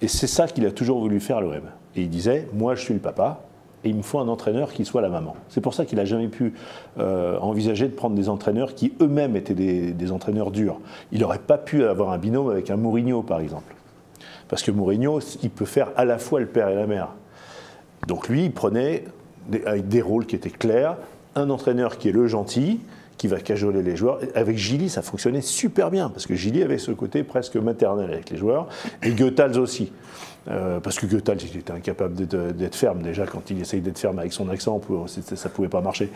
Et c'est ça qu'il a toujours voulu faire à l'OM. Et il disait, moi je suis le papa, et il me faut un entraîneur qui soit la maman. C'est pour ça qu'il n'a jamais pu envisager de prendre des entraîneurs qui eux-mêmes étaient des entraîneurs durs. Il n'aurait pas pu avoir un binôme avec un Mourinho par exemple. Parce que Mourinho, il peut faire à la fois le père et la mère. Donc lui, il prenait, avec des rôles qui étaient clairs, un entraîneur qui est le gentil, qui va cajoler les joueurs. Avec Gilly, ça fonctionnait super bien, parce que Gilly avait ce côté presque maternel avec les joueurs, et Goethals aussi. Parce que Goethals, il était incapable d'être ferme, déjà, quand il essaye d'être ferme avec son accent, ça ne pouvait pas marcher.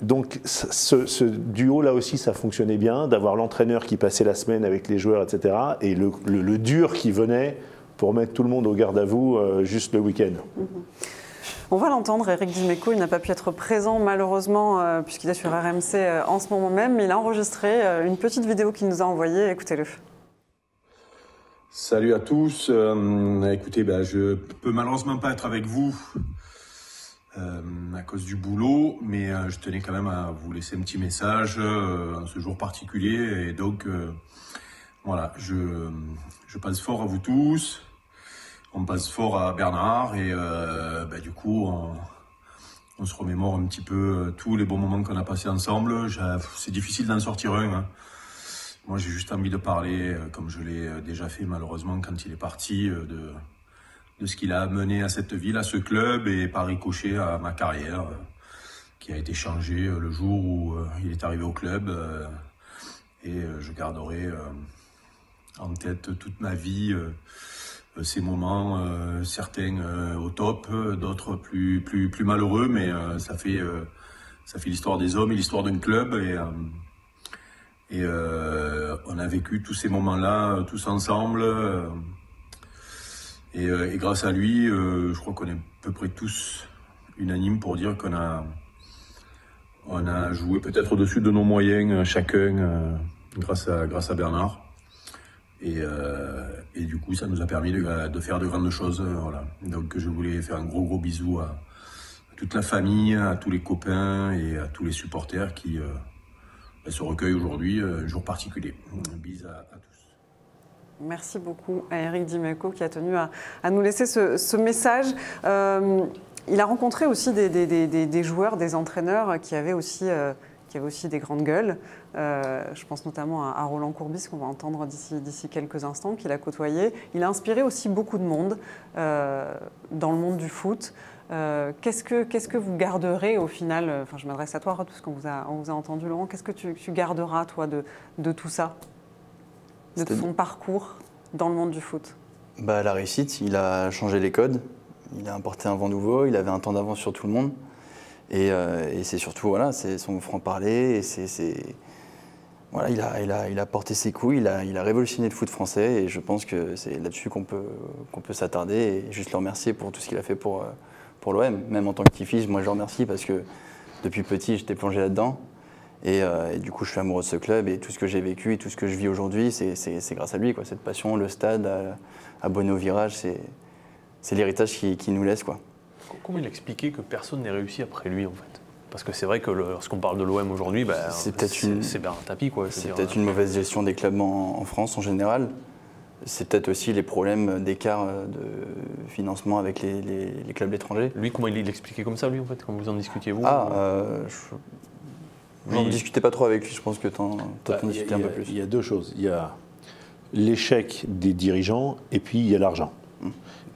Donc ce duo-là aussi, ça fonctionnait bien, d'avoir l'entraîneur qui passait la semaine avec les joueurs, etc., et le dur qui venait pour mettre tout le monde au garde à vous juste le week-end. On va l'entendre, Éric Dimeco, il n'a pas pu être présent malheureusement puisqu'il est sur RMC en ce moment même, mais il a enregistré une petite vidéo qu'il nous a envoyée, écoutez-le. Salut à tous, écoutez, je peux malheureusement pas être avec vous à cause du boulot, mais je tenais quand même à vous laisser un petit message en ce jour particulier, et donc voilà, je passe fort à vous tous. On passe fort à Bernard et du coup on se remémore un petit peu tous les bons moments qu'on a passés ensemble. C'est difficile d'en sortir un. Hein. Moi j'ai juste envie de parler, comme je l'ai déjà fait malheureusement quand il est parti, de ce qu'il a amené à cette ville, à ce club et par ricochet à ma carrière qui a été changée le jour où il est arrivé au club. Et je garderai en tête toute ma vie ces moments, certains au top, d'autres plus malheureux, mais ça fait l'histoire des hommes et l'histoire d'un club, et on a vécu tous ces moments-là tous ensemble, et grâce à lui, je crois qu'on est à peu près tous unanimes pour dire qu'on a joué peut-être au-dessus de nos moyens chacun grâce à Bernard. Et du coup, ça nous a permis de faire de grandes choses. Voilà. Donc, je voulais faire un gros bisou à toute la famille, à tous les copains et à tous les supporters qui se recueillent aujourd'hui, un jour particulier. Un bis à tous. Merci beaucoup à Éric Dimeco qui a tenu à nous laisser ce message. Il a rencontré aussi des joueurs, des entraîneurs qui avaient aussi des grandes gueules. Je pense notamment à Roland Courbis, qu'on va entendre d'ici quelques instants, qu'il a côtoyé. Il a inspiré aussi beaucoup de monde dans le monde du foot. Qu'est-ce que vous garderez au final, enfin je m'adresse à toi, Rod, parce qu'on vous a entendu, Laurent, qu'est-ce que tu garderas, toi, de tout ça, de ton parcours dans le monde du foot? La réussite, il a changé les codes, il a apporté un vent nouveau, il avait un temps d'avance sur tout le monde. Et c'est surtout, voilà, c'est son franc-parler, et voilà, il a porté ses coups, il a révolutionné le foot français et je pense que c'est là-dessus qu'on peut s'attarder et juste le remercier pour tout ce qu'il a fait pour l'OM. Même en tant que petit-fils, moi je le remercie parce que depuis petit j'étais plongé là-dedans et du coup je suis amoureux de ce club et tout ce que j'ai vécu et tout ce que je vis aujourd'hui, c'est grâce à lui, quoi. Cette passion, le stade, abonné au virage, c'est l'héritage qui nous laisse, quoi. Comment il expliquait que personne n'ait réussi après lui en fait? Parce que c'est vrai que lorsqu'on parle de l'OM aujourd'hui, c'est Bernard Tapie, quoi. C'est peut-être une mauvaise gestion des clubs en France en général. C'est peut-être aussi les problèmes d'écart de financement avec les clubs étrangers. Lui, comment il l'expliquait comme ça, lui, en fait, quand vous en discutiez, vous? Je ne discutais pas trop avec lui, je pense que tu en discutais un peu plus. Il y a deux choses. Il y a l'échec des dirigeants et puis il y a l'argent.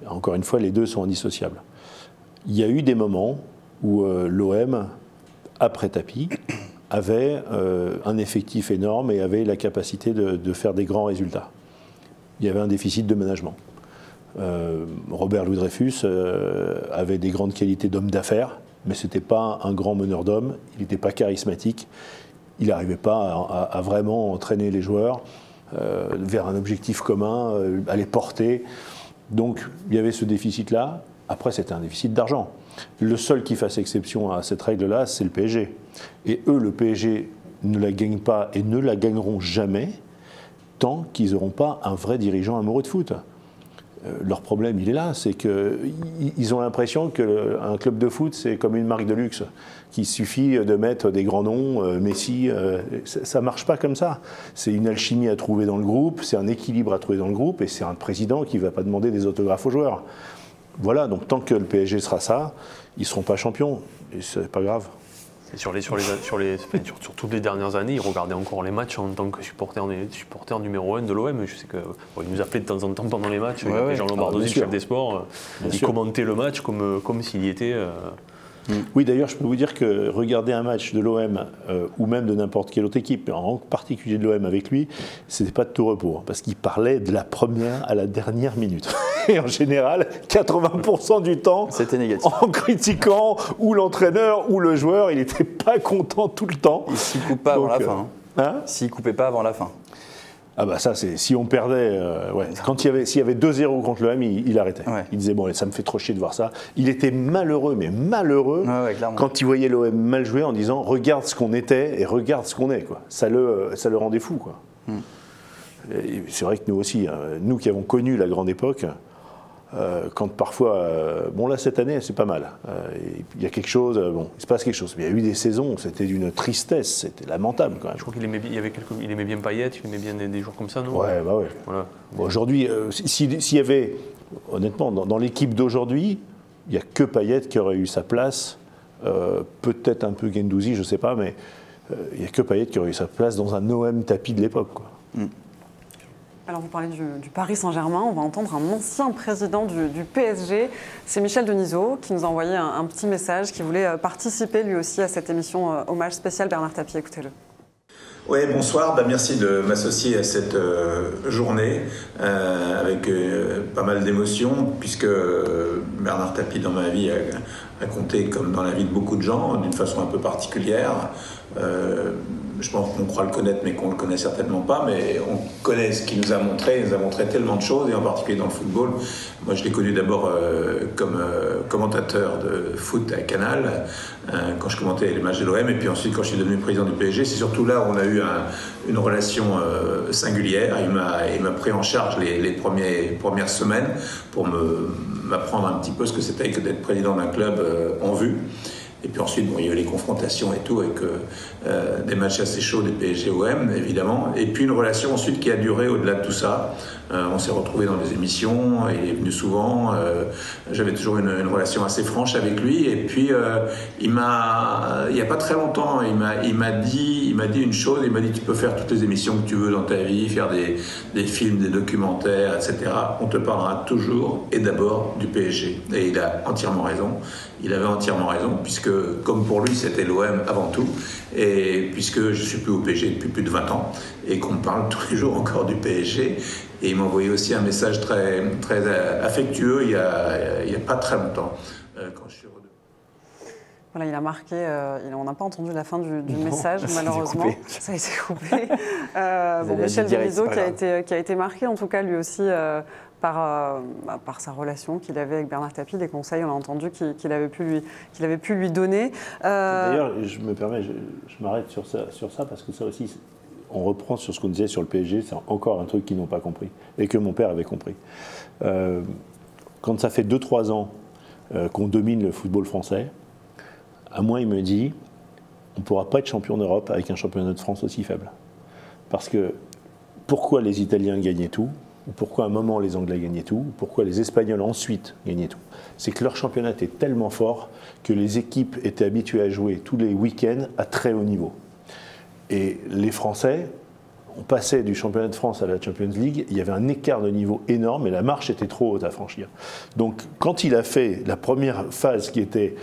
Encore une fois, les deux sont indissociables. Il y a eu des moments où l'OM, après Tapie, avait un effectif énorme et avait la capacité de faire des grands résultats. Il y avait un déficit de management. Robert Louis Dreyfus avait des grandes qualités d'homme d'affaires, mais ce n'était pas un grand meneur d'hommes, il n'était pas charismatique, il n'arrivait pas à vraiment entraîner les joueurs vers un objectif commun, à les porter. Donc il y avait ce déficit-là. Après, c'était un déficit d'argent. Le seul qui fasse exception à cette règle-là, c'est le PSG. Et eux, le PSG ne la gagnent pas et ne la gagneront jamais tant qu'ils n'auront pas un vrai dirigeant amoureux de foot. Leur problème, il est là, c'est qu'ils ont l'impression qu'un club de foot, c'est comme une marque de luxe, qu'il suffit de mettre des grands noms, Messi, ça ne marche pas comme ça. C'est une alchimie à trouver dans le groupe, c'est un équilibre à trouver dans le groupe, et c'est un président qui ne va pas demander des autographes aux joueurs. Voilà, donc tant que le PSG sera ça, ils ne seront pas champions, et c'est pas grave. Et sur toutes les dernières années, il regardait encore les matchs en tant que supporter numéro 1 de l'OM. Je sais qu'il nous appelait de temps en temps pendant les matchs, avec Jean Lombardosi, le chef des sports. Il commentait le match comme s'il y était. Oui, d'ailleurs, je peux vous dire que regarder un match de l'OM ou même de n'importe quelle autre équipe, en particulier de l'OM avec lui, c'était pas de tout repos, hein, parce qu'il parlait de la première à la dernière minute. Et en général, 80% du temps, c'était négatif. En critiquant ou l'entraîneur ou le joueur, il n'était pas content tout le temps. Il s'y coupe pas avant la fin. S'il coupait pas avant la fin. Ah bah ça, c'est si on perdait, s'il y avait 2-0 contre l'OM, il arrêtait. Ouais. Il disait bon, ça me fait trop chier de voir ça. Il était malheureux, mais malheureux quand il voyait l'OM mal jouer en disant regarde ce qu'on était et regarde ce qu'on est, quoi. Ça le rendait fou, quoi. C'est vrai que nous aussi, nous qui avons connu la grande époque, quand parfois, bon là cette année c'est pas mal, il y a quelque chose, il se passe quelque chose, mais il y a eu des saisons, c'était d'une tristesse, c'était lamentable quand même. Je crois qu'il aimait bien Payet, il aimait bien des joueurs comme ça, non? Ouais, bah ouais. Voilà. Bon, aujourd'hui, s'il y avait, honnêtement, dans l'équipe d'aujourd'hui, il n'y a que Payet qui aurait eu sa place, peut-être un peu Guendouzi, je ne sais pas, mais il n'y a que Payet qui aurait eu sa place dans un OM Tapie de l'époque, quoi. Alors vous parlez du Paris Saint-Germain, on va entendre un ancien président du PSG, c'est Michel Denisot qui nous a envoyé un petit message, qui voulait participer lui aussi à cette émission hommage spécial Bernard Tapie, écoutez-le. Oui, bonsoir, merci de m'associer à cette journée avec pas mal d'émotions, puisque Bernard Tapie dans ma vie a compté comme dans la vie de beaucoup de gens, d'une façon un peu particulière. Je pense qu'on croit le connaître, mais qu'on ne le connaît certainement pas, mais on connaît ce qu'il nous a montré. Il nous a montré tellement de choses, et en particulier dans le football. Moi, je l'ai connu d'abord comme commentateur de foot à Canal, quand je commentais les matchs de l'OM, et puis ensuite, quand je suis devenu président du PSG, c'est surtout là où on a eu une relation singulière. Il m'a pris en charge les premières semaines pour m'apprendre un petit peu ce que c'était que d'être président d'un club en vue. Et puis ensuite, il y a eu les confrontations et tout, avec des matchs assez chauds des PSG-OM, évidemment. Et puis une relation ensuite qui a duré au-delà de tout ça. On s'est retrouvés dans des émissions, il est venu souvent. J'avais toujours une relation assez franche avec lui. Et puis, il n'y a pas très longtemps, il m'a dit une chose. Il m'a dit, tu peux faire toutes les émissions que tu veux dans ta vie, faire des films, des documentaires, etc. On te parlera toujours et d'abord du PSG. Et il a entièrement raison. Il avait entièrement raison, puisque, comme pour lui, c'était l'OM avant tout, et puisque je ne suis plus au PSG depuis plus de 20 ans, et qu'on me parle tous les jours encore du PSG, et il m'a envoyé aussi un message très, très affectueux il y a pas très longtemps, quand je suis revenu. Voilà, il a marqué, on n'a pas entendu la fin du message, malheureusement. Ça a été coupé. Michel Denisot qui a été marqué, en tout cas, lui aussi, par sa relation qu'il avait avec Bernard Tapie, les conseils, on a entendu, qu'il avait pu lui donner. D'ailleurs, je me permets, je m'arrête sur ça, parce que ça aussi, on reprend sur ce qu'on disait sur le PSG, c'est encore un truc qu'ils n'ont pas compris, et que mon père avait compris. Quand ça fait 2-3 ans qu'on domine le football français, à moi, il me dit, on ne pourra pas être champion d'Europe avec un championnat de France aussi faible. Parce que pourquoi les Italiens gagnaient tout, ou pourquoi à un moment les Anglais gagnaient tout, ou pourquoi les Espagnols ensuite gagnaient tout, c'est que leur championnat était tellement fort que les équipes étaient habituées à jouer tous les week-ends à très haut niveau. Et les Français, on passait du championnat de France à la Champions League, il y avait un écart de niveau énorme et la marche était trop haute à franchir. Donc quand il a fait la première phase qui était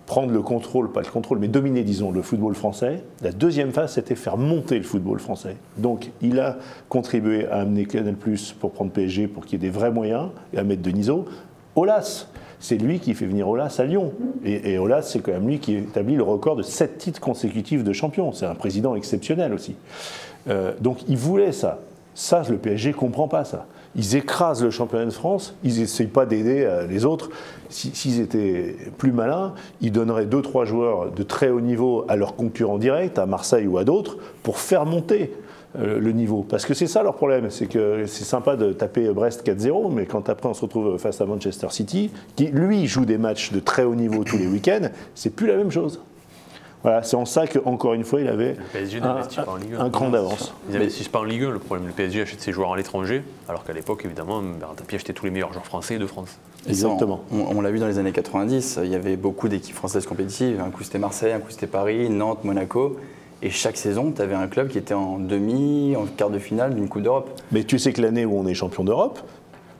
prendre le contrôle, pas le contrôle, mais dominer, disons, le football français. La deuxième phase, c'était faire monter le football français. Donc, il a contribué à amener Canal+ pour prendre PSG, pour qu'il y ait des vrais moyens, et à mettre Denisot. Aulas, c'est lui qui fait venir Aulas à Lyon. Et Aulas, c'est quand même lui qui établit le record de 7 titres consécutifs de champion. C'est un président exceptionnel aussi. Donc, il voulait ça. Ça, le PSG ne comprend pas ça. Ils écrasent le championnat de France, ils n'essayent pas d'aider les autres. S'ils étaient plus malins, ils donneraient 2-3 joueurs de très haut niveau à leurs concurrents directs, à Marseille ou à d'autres, pour faire monter le niveau. Parce que c'est ça leur problème, c'est que c'est sympa de taper Brest 4-0, mais quand après on se retrouve face à Manchester City, qui lui joue des matchs de très haut niveau tous les week-ends, c'est plus la même chose. Voilà, c'est en ça qu'encore une fois, il avait un cran d'avance. Ils n'investissent pas en Ligue 1. Le problème, le PSG achète ses joueurs à l'étranger, alors qu'à l'époque, évidemment, Bernard Tapie achetait tous les meilleurs joueurs français et de France. Exactement. On l'a vu dans les années 90, il y avait beaucoup d'équipes françaises compétitives. Un coup, c'était Marseille, un coup, c'était Paris, Nantes, Monaco. Et chaque saison, tu avais un club qui était en demi, en quart de finale d'une Coupe d'Europe. Mais tu sais que l'année où on est champion d'Europe,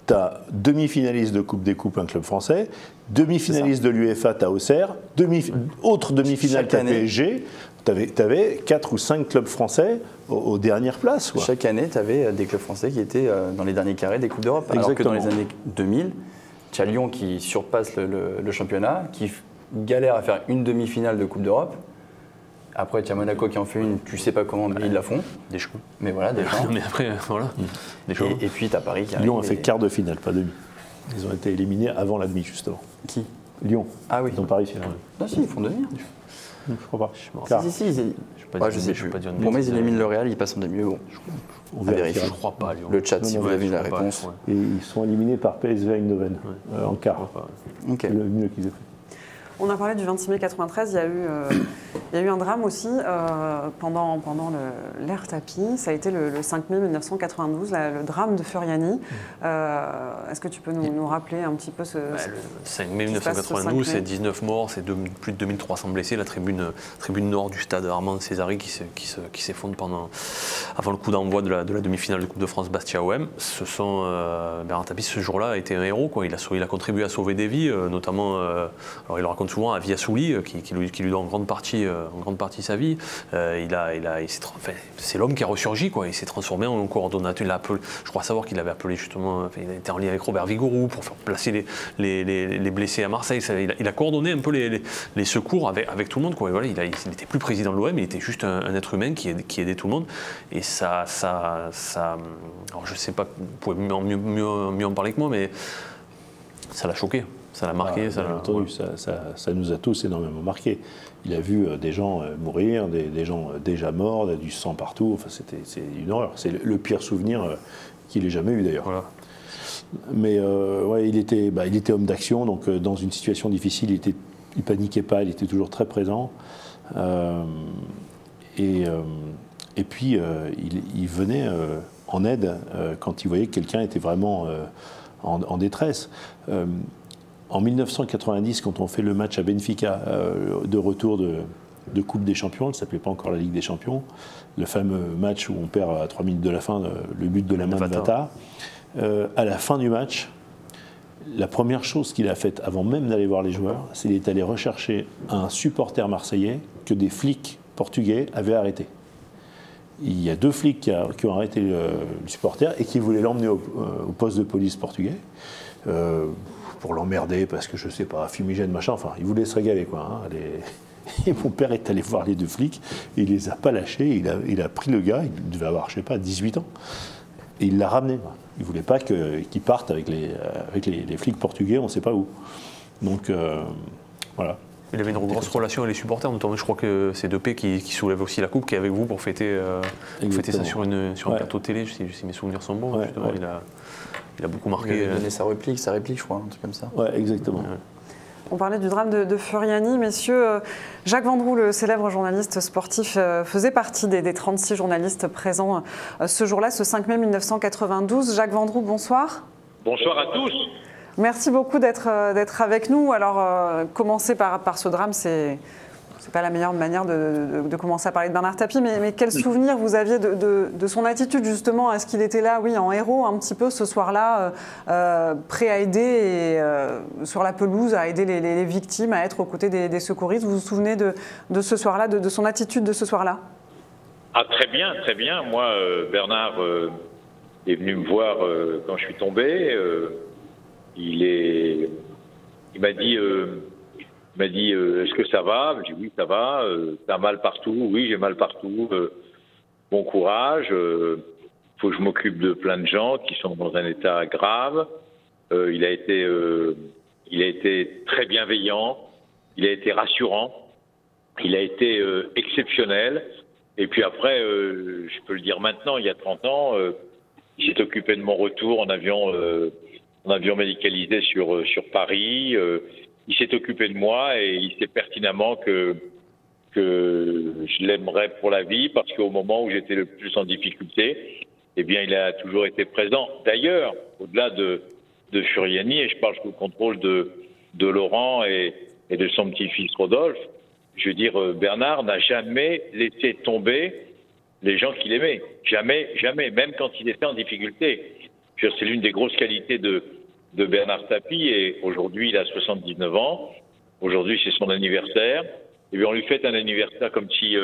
tu as demi-finaliste de Coupe des Coupes, un club français, demi-finaliste de l'UEFA, tu as Auxerre, autre demi-finale, tu as PSG. Tu avais 4 ou 5 clubs français aux dernières places. Quoi. Chaque année, tu avais des clubs français qui étaient dans les derniers carrés des Coupes d'Europe. Alors que dans les années 2000, tu as Lyon qui surpasse le championnat, qui galère à faire une demi-finale de Coupe d'Europe. Après, tu as Monaco qui en fait une, tu sais pas comment, mais ils la font. Des choux. Mais voilà, des gens. Mais après, voilà. Des choux. Et puis, tu as Paris qui arrive. Lyon a fait quart de finale, pas demi. Ils ont été éliminés avant la demi, justement. Qui? Lyon. Ah oui. Ils ont Paris finale. Non, si, ils font demi. Je crois pas. Si, je sais plus. Pour moi, ils éliminent le Real, ils passent en demi. Bon, on vérifie. Je crois pas, Lyon. Le chat, si vous avez la réponse. Et ils sont éliminés par PSV Eindhoven en quart. C'est le mieux qu'ils aient fait. On a parlé du 26 mai 93, il y a eu un drame aussi pendant l'ère Tapie, ça a été le 5 mai 1992, le drame de Furiani. Est-ce que tu peux nous rappeler un petit peu le 5 mai 1992, c'est 19 morts, c'est plus de 2300 blessés, la tribune nord du stade Armand Césari qui s'effondre avant le coup d'envoi de la demi-finale de Coupe de France Bastia-OM. Bernard Tapie, ce jour-là, a été un héros, quoi. Il a contribué à sauver des vies, notamment, alors il le raconte souvent, à Viassouli, qui lui donne en grande partie sa vie. C'est l'homme qui a ressurgi, quoi. Il s'est transformé en coordonnateur. Je crois savoir qu'il avait appelé justement, il était en lien avec Robert Vigouroux pour faire placer les blessés à Marseille. Il a coordonné un peu les secours avec tout le monde, quoi. Et voilà, il n'était plus président de l'OM, il était juste un être humain qui aidait tout le monde. Et ça alors je sais pas, vous pouvez mieux en parler que moi, mais ça l'a choqué. Ça l'a marqué. Ça nous a tous énormément marqué. Il a vu des gens mourir, des gens déjà morts, du sang partout. Enfin, c'est une horreur. C'est le pire souvenir qu'il ait jamais eu d'ailleurs. Voilà. Mais il était homme d'action, donc dans une situation difficile, il paniquait pas, il était toujours très présent. Et puis il venait en aide quand il voyait que quelqu'un était vraiment en détresse. En 1990, quand on fait le match à Benfica de retour de Coupe des Champions, elle ne s'appelait pas encore la Ligue des Champions, le fameux match où on perd à 3 minutes de la fin le but de la main de Vata, à la fin du match, la première chose qu'il a faite avant même d'aller voir les joueurs, c'est qu'il est allé rechercher un supporter marseillais que des flics portugais avaient arrêté. Il y a 2 flics qui ont arrêté le supporter et qui voulaient l'emmener au poste de police portugais. pour l'emmerder, parce que je sais pas, fumigène, machin, enfin, il voulait se régaler, quoi. Hein, Et mon père est allé voir les 2 flics, et il les a pas lâchés, il a pris le gars, il devait avoir, je sais pas, 18 ans, et il l'a ramené. Il voulait pas qu'il parte avec les flics portugais, on sait pas où. Donc, voilà. Il avait une grosse relation avec les supporters, notamment je crois que c'est Depay qui soulève aussi la coupe, qui est avec vous pour fêter ça sur un plateau télé, si mes souvenirs sont bons. Ouais, justement, il a beaucoup marqué. Il a donné sa réplique, je crois, un truc comme ça. Ouais, exactement. Ouais. On parlait du drame de Furiani. Messieurs, Jacques Vendroux, le célèbre journaliste sportif, faisait partie des 36 journalistes présents ce jour-là, ce 5 mai 1992. Jacques Vendroux, bonsoir. Bonsoir à tous. Merci beaucoup d'être avec nous. Alors, commencer par ce drame, c'est pas la meilleure manière de commencer à parler de Bernard Tapie, mais quel souvenir vous aviez de son attitude, justement? Est-ce qu'il était là, oui, en héros, un petit peu, ce soir-là, prêt à aider, sur la pelouse, à aider les victimes, à être aux côtés des secouristes? Vous vous souvenez de ce soir-là, de son attitude de ce soir-là? Ah, très bien, très bien. Moi, Bernard est venu me voir quand je suis tombé. Il m'a dit est-ce que ça va? J'ai dit oui, ça va. T'as mal partout? Oui, j'ai mal partout. Bon courage. Faut que je m'occupe de plein de gens qui sont dans un état grave. Il a été très bienveillant. Il a été rassurant. Il a été exceptionnel. Et puis après, je peux le dire maintenant, il y a 30 ans, il s'est occupé de mon retour en avion médicalisé sur Paris. Il s'est occupé de moi et il sait pertinemment que je l'aimerais pour la vie, parce qu'au moment où j'étais le plus en difficulté, eh bien, il a toujours été présent. D'ailleurs, au-delà de Furiani, et je parle sous le contrôle de Laurent et de son petit-fils Rodolphe, je veux dire, Bernard n'a jamais laissé tomber les gens qu'il aimait. Jamais, jamais, même quand il était en difficulté. C'est l'une des grosses qualités de Bernard Tapie, et aujourd'hui il a 79 ans. Aujourd'hui c'est son anniversaire. Et bien on lui fête un anniversaire comme si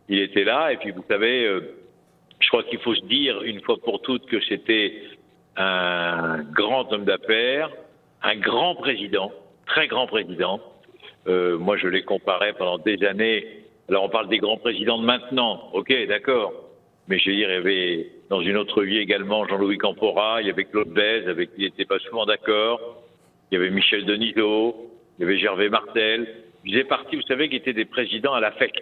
il était là. Et puis vous savez, je crois qu'il faut se dire une fois pour toutes que c'était un grand homme d'affaires, un grand président, très grand président. Moi je l'ai comparé pendant des années. Alors on parle des grands présidents de maintenant, ok, d'accord. Mais je veux dire, il y avait dans une autre vie également Jean-Louis Campora, il y avait Claude Bèze, avec qui il n'était pas souvent d'accord, il y avait Michel Denisot, il y avait Gervais Martel. Il faisait partie, vous savez, qui étaient des présidents à l'affect.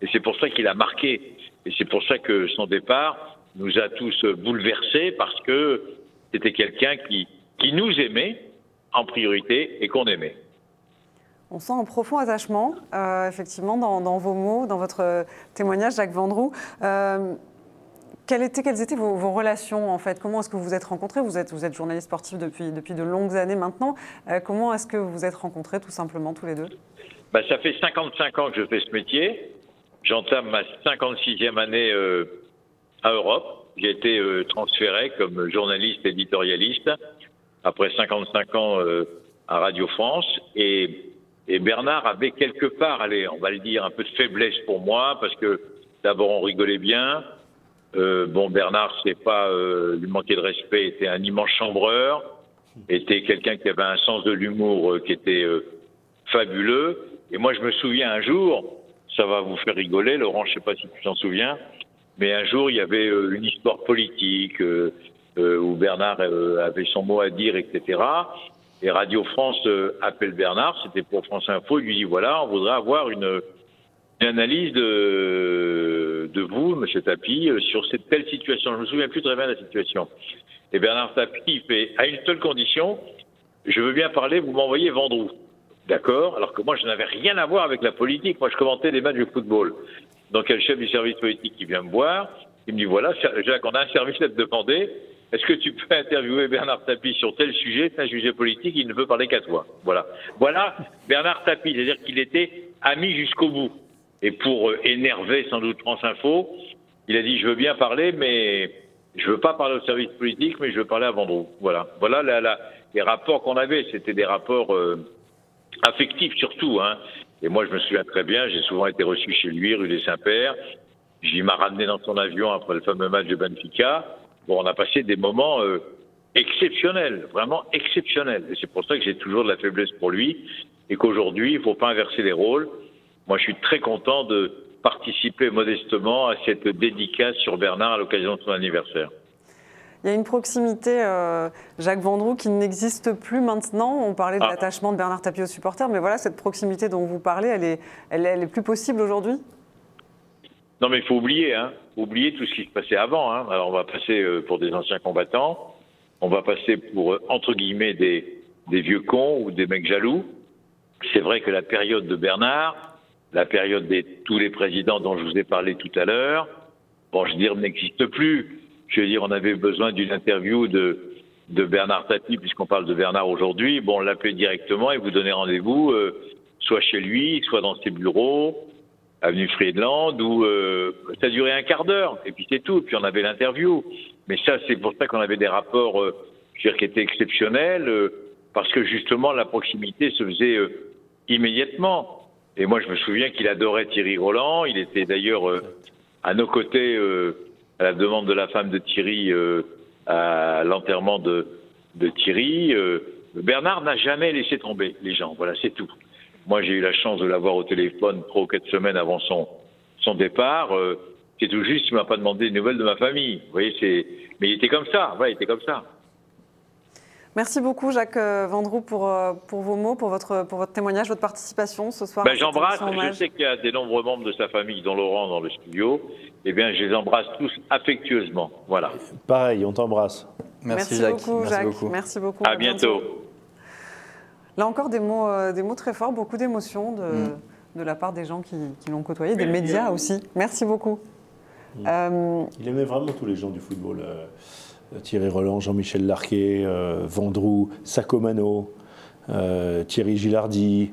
Et c'est pour ça qu'il a marqué. Et c'est pour ça que son départ nous a tous bouleversés, parce que c'était quelqu'un qui nous aimait en priorité et qu'on aimait. On sent un profond attachement, effectivement, dans vos mots, dans votre témoignage, Jacques Vendroux. Quelles étaient vos relations, en fait? Comment est-ce que vous vous êtes rencontrés? Vous êtes journaliste sportif depuis de longues années maintenant. Comment est-ce que vous vous êtes rencontrés, tout simplement, tous les deux? Ça fait 55 ans que je fais ce métier. J'entame ma 56e année à Europe. J'ai été transféré comme journaliste éditorialiste après 55 ans à Radio France. Et Bernard avait quelque part, allez, on va le dire, un peu de faiblesse pour moi, parce que d'abord on rigolait bien. Bernard, c'est pas lui manquer de respect, était un immense chambreur, était quelqu'un qui avait un sens de l'humour qui était fabuleux. Et moi, je me souviens un jour, ça va vous faire rigoler, Laurent, je sais pas si tu t'en souviens, mais un jour, il y avait une histoire politique où Bernard avait son mot à dire, etc. Et Radio France appelle Bernard, c'était pour France Info, il lui dit, voilà, on voudrait avoir une analyse de vous, M. Tapie, sur cette telle situation. Je ne me souviens plus très bien de la situation. Et Bernard Tapie, il fait, à une seule condition, je veux bien parler, vous m'envoyez Vendroux. D'accord? Alors que moi, je n'avais rien à voir avec la politique. Moi, je commentais des matchs de football. Donc, il y a le chef du service politique qui vient me voir. Il me dit, voilà, Jacques, on a un service à te demander. Est-ce que tu peux interviewer Bernard Tapie sur tel sujet? C'est un sujet politique, il ne veut parler qu'à toi. Voilà. Voilà Bernard Tapie, c'est-à-dire qu'il était ami jusqu'au bout. Et pour énerver sans doute France Info, il a dit, je veux bien parler, mais je veux pas parler au service politique, mais je veux parler à Vendroux. Voilà. Voilà les rapports qu'on avait. C'était des rapports affectifs surtout, hein. Et moi, je me souviens très bien, j'ai souvent été reçu chez lui, rue des Saints-Pères. Il m'a ramené dans son avion après le fameux match de Benfica. Bon, on a passé des moments exceptionnel, vraiment exceptionnel. Et c'est pour ça que j'ai toujours de la faiblesse pour lui et qu'aujourd'hui, il ne faut pas inverser les rôles. Moi, je suis très content de participer modestement à cette dédicace sur Bernard à l'occasion de son anniversaire. Il y a une proximité, Jacques Vendroux, qui n'existe plus maintenant. On parlait de l'attachement de Bernard Tapie aux supporters, mais voilà, cette proximité dont vous parlez, elle est plus possible aujourd'hui? Non, mais il faut oublier, oublier tout ce qui se passait avant. Alors, on va passer pour des anciens combattants, on va passer pour, entre guillemets, des vieux cons ou des mecs jaloux. C'est vrai que la période de Bernard, la période de tous les présidents dont je vous ai parlé tout à l'heure, bon, je veux dire, n'existe plus. Je veux dire, on avait besoin d'une interview de Bernard Tapie, puisqu'on parle de Bernard aujourd'hui. Bon, on l'appelait directement et vous donnez rendez-vous, soit chez lui, soit dans ses bureaux, avenue Friedland, où ça durait un quart d'heure, et puis c'est tout. Et puis on avait l'interview. Mais ça, c'est pour ça qu'on avait des rapports, je veux dire, qui étaient exceptionnels, parce que justement, la proximité se faisait immédiatement. Et moi, je me souviens qu'il adorait Thierry Roland. Il était d'ailleurs à nos côtés, à la demande de la femme de Thierry, à l'enterrement de Thierry. Bernard n'a jamais laissé tomber les gens. Voilà, c'est tout. Moi, j'ai eu la chance de l'avoir au téléphone 3 ou 4 semaines avant son départ. C'est tout juste, il m'a pas demandé des nouvelles de ma famille. Vous voyez, mais il était comme ça. Ouais, il était comme ça. Merci beaucoup, Jacques Vendroux, pour vos mots, pour votre témoignage, votre participation ce soir. J'embrasse, je sais qu'il y a des nombreux membres de sa famille, dont Laurent, dans le studio. Eh bien, je les embrasse tous affectueusement. Voilà. Pareil, on t'embrasse. Merci Jacques. Beaucoup, Jacques. Merci beaucoup. À bientôt. Là encore, des mots très forts, beaucoup d'émotions de la part des gens qui l'ont côtoyé, des médias aussi. Merci beaucoup. Il aimait vraiment tous les gens du football. Thierry Roland, Jean-Michel Larquet, Vendroux, Sacomano, Thierry Gilardi.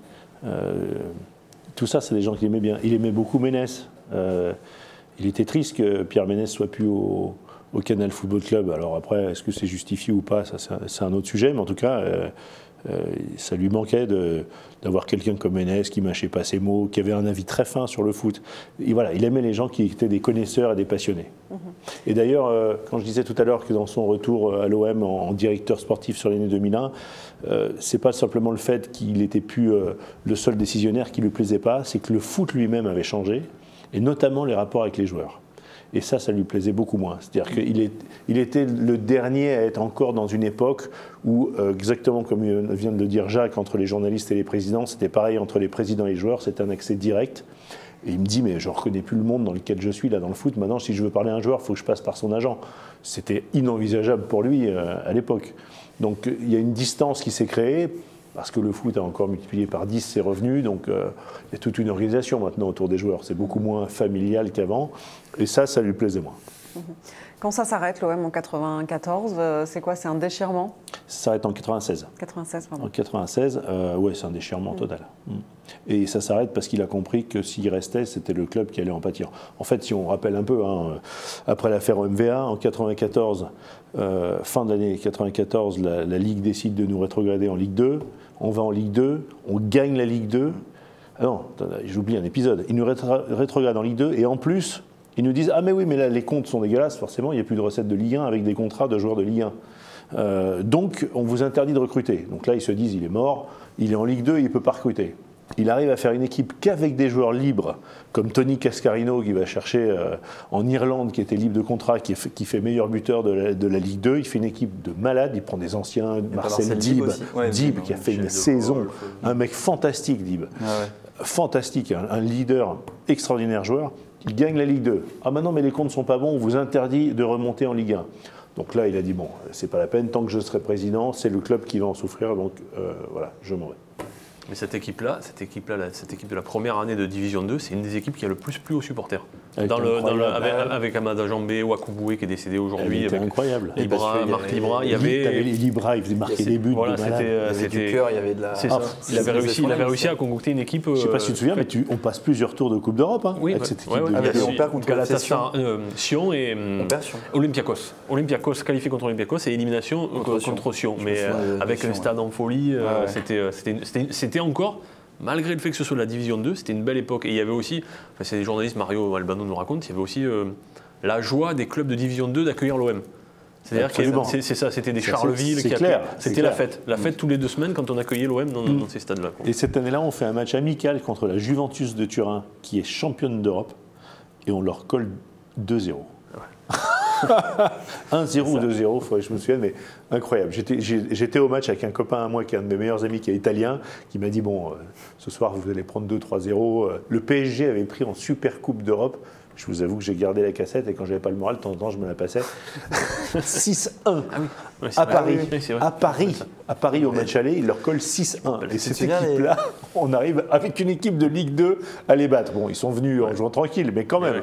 Tout ça, c'est des gens qu'il aimait bien. Il aimait beaucoup Ménès. Il était triste que Pierre Ménès soit plus au Canal Football Club. Alors après, est-ce que c'est justifié ou pas? Ça, c'est un autre sujet. Mais en tout cas, ça lui manquait d'avoir quelqu'un comme Ménès qui mâchait pas ses mots, qui avait un avis très fin sur le foot. Et voilà, il aimait les gens qui étaient des connaisseurs et des passionnés. Et d'ailleurs, quand je disais tout à l'heure que dans son retour à l'OM en directeur sportif sur l'année 2001, c'est pas simplement le fait qu'il n'était plus le seul décisionnaire qui lui plaisait pas, c'est que le foot lui-même avait changé, et notamment les rapports avec les joueurs. Et ça lui plaisait beaucoup moins. C'est-à-dire qu'il était le dernier à être encore dans une époque où, exactement comme vient de le dire Jacques, entre les journalistes et les présidents, c'était pareil entre les présidents et les joueurs, c'était un accès direct. Et il me dit, mais je ne reconnais plus le monde dans lequel je suis là dans le foot. Maintenant, si je veux parler à un joueur, il faut que je passe par son agent. C'était inenvisageable pour lui à l'époque. Donc il y a une distance qui s'est créée, parce que le foot a encore multiplié par 10 ses revenus, donc il y a toute une organisation maintenant autour des joueurs. C'est beaucoup moins familial qu'avant, et ça lui plaisait moins. Quand ça s'arrête, l'OM en 94, c'est quoi? C'est un déchirement? Ça s'arrête en 96. 96, pardon. En 96, ouais, c'est un déchirement total. Et ça s'arrête parce qu'il a compris que s'il restait, c'était le club qui allait en pâtir. En fait, si on rappelle un peu, après l'affaire OMVA, en 94, fin de l'année 94, la Ligue décide de nous rétrograder en Ligue 2. On va en Ligue 2, on gagne la Ligue 2. Ah non, j'oublie un épisode. Ils nous rétrogradent en Ligue 2 et en plus, ils nous disent « Ah mais oui, mais là les comptes sont dégueulasses, forcément, il n'y a plus de recettes de Ligue 1 avec des contrats de joueurs de Ligue 1. Donc on vous interdit de recruter. » Donc là, ils se disent « Il est mort, il est en Ligue 2, il ne peut pas recruter. » Il arrive à faire une équipe qu'avec des joueurs libres, comme Tony Cascarino qui va chercher en Irlande, qui était libre de contrat, qui fait meilleur buteur de la Ligue 2. Il fait une équipe de malades, il prend des anciens, Marcel Dib, qui a fait une saison, un mec fantastique, Dib. Fantastique, un leader, extraordinaire joueur. Il gagne la Ligue 2. Ah maintenant, mais les comptes ne sont pas bons, on vous interdit de remonter en Ligue 1. Donc là, il a dit, bon, c'est pas la peine, tant que je serai président, c'est le club qui va en souffrir, donc voilà, je m'en vais. Mais cette équipe de la première année de Division 2, c'est une des équipes qui a le plus plu aux supporters. Avec Amada Jambé, Wakuboué qui est décédé aujourd'hui. C'était incroyable. Marc Libra, il y avait. Libra, il faisait marquer des buts. Voilà, c'était du cœur, il y avait de la. C'est ça. Il avait réussi à concocter une équipe. Je ne sais pas si tu te souviens, mais on passe plusieurs tours de Coupe d'Europe avec cette équipe. On perd contre Galatasaray, Sion et Olympiakos. Olympiakos qualifié contre Olympiakos et élimination contre Sion. Mais avec un stade en folie, c'était encore, malgré le fait que ce soit la Division 2, c'était une belle époque. Et il y avait aussi, c'est des journalistes, Mario Albano nous raconte, il y avait aussi la joie des clubs de Division 2 d'accueillir l'OM. C'est-à-dire que c'est ça, c'était des Charleville, c'était la fête. La fête tous les 2 semaines quand on accueillait l'OM dans ces stades-là. Et cette année-là, on fait un match amical contre la Juventus de Turin, qui est championne d'Europe, et on leur colle 2-0. 1-0 ou 2-0, je me souviens, mais incroyable. J'étais au match avec un copain à moi qui est un de mes meilleurs amis, qui est italien, qui m'a dit, bon, ce soir vous allez prendre 2-3-0. Le PSG avait pris en Super Coupe d'Europe. Je vous avoue que j'ai gardé la cassette et quand j'avais pas le moral, de temps en temps, je me la passais. 6-1 à Paris. À Paris, au match aller, il leur colle 6-1. Et cette équipe-là, on arrive avec une équipe de Ligue 2 à les battre. Bon, ils sont venus en jouant tranquille, mais quand même.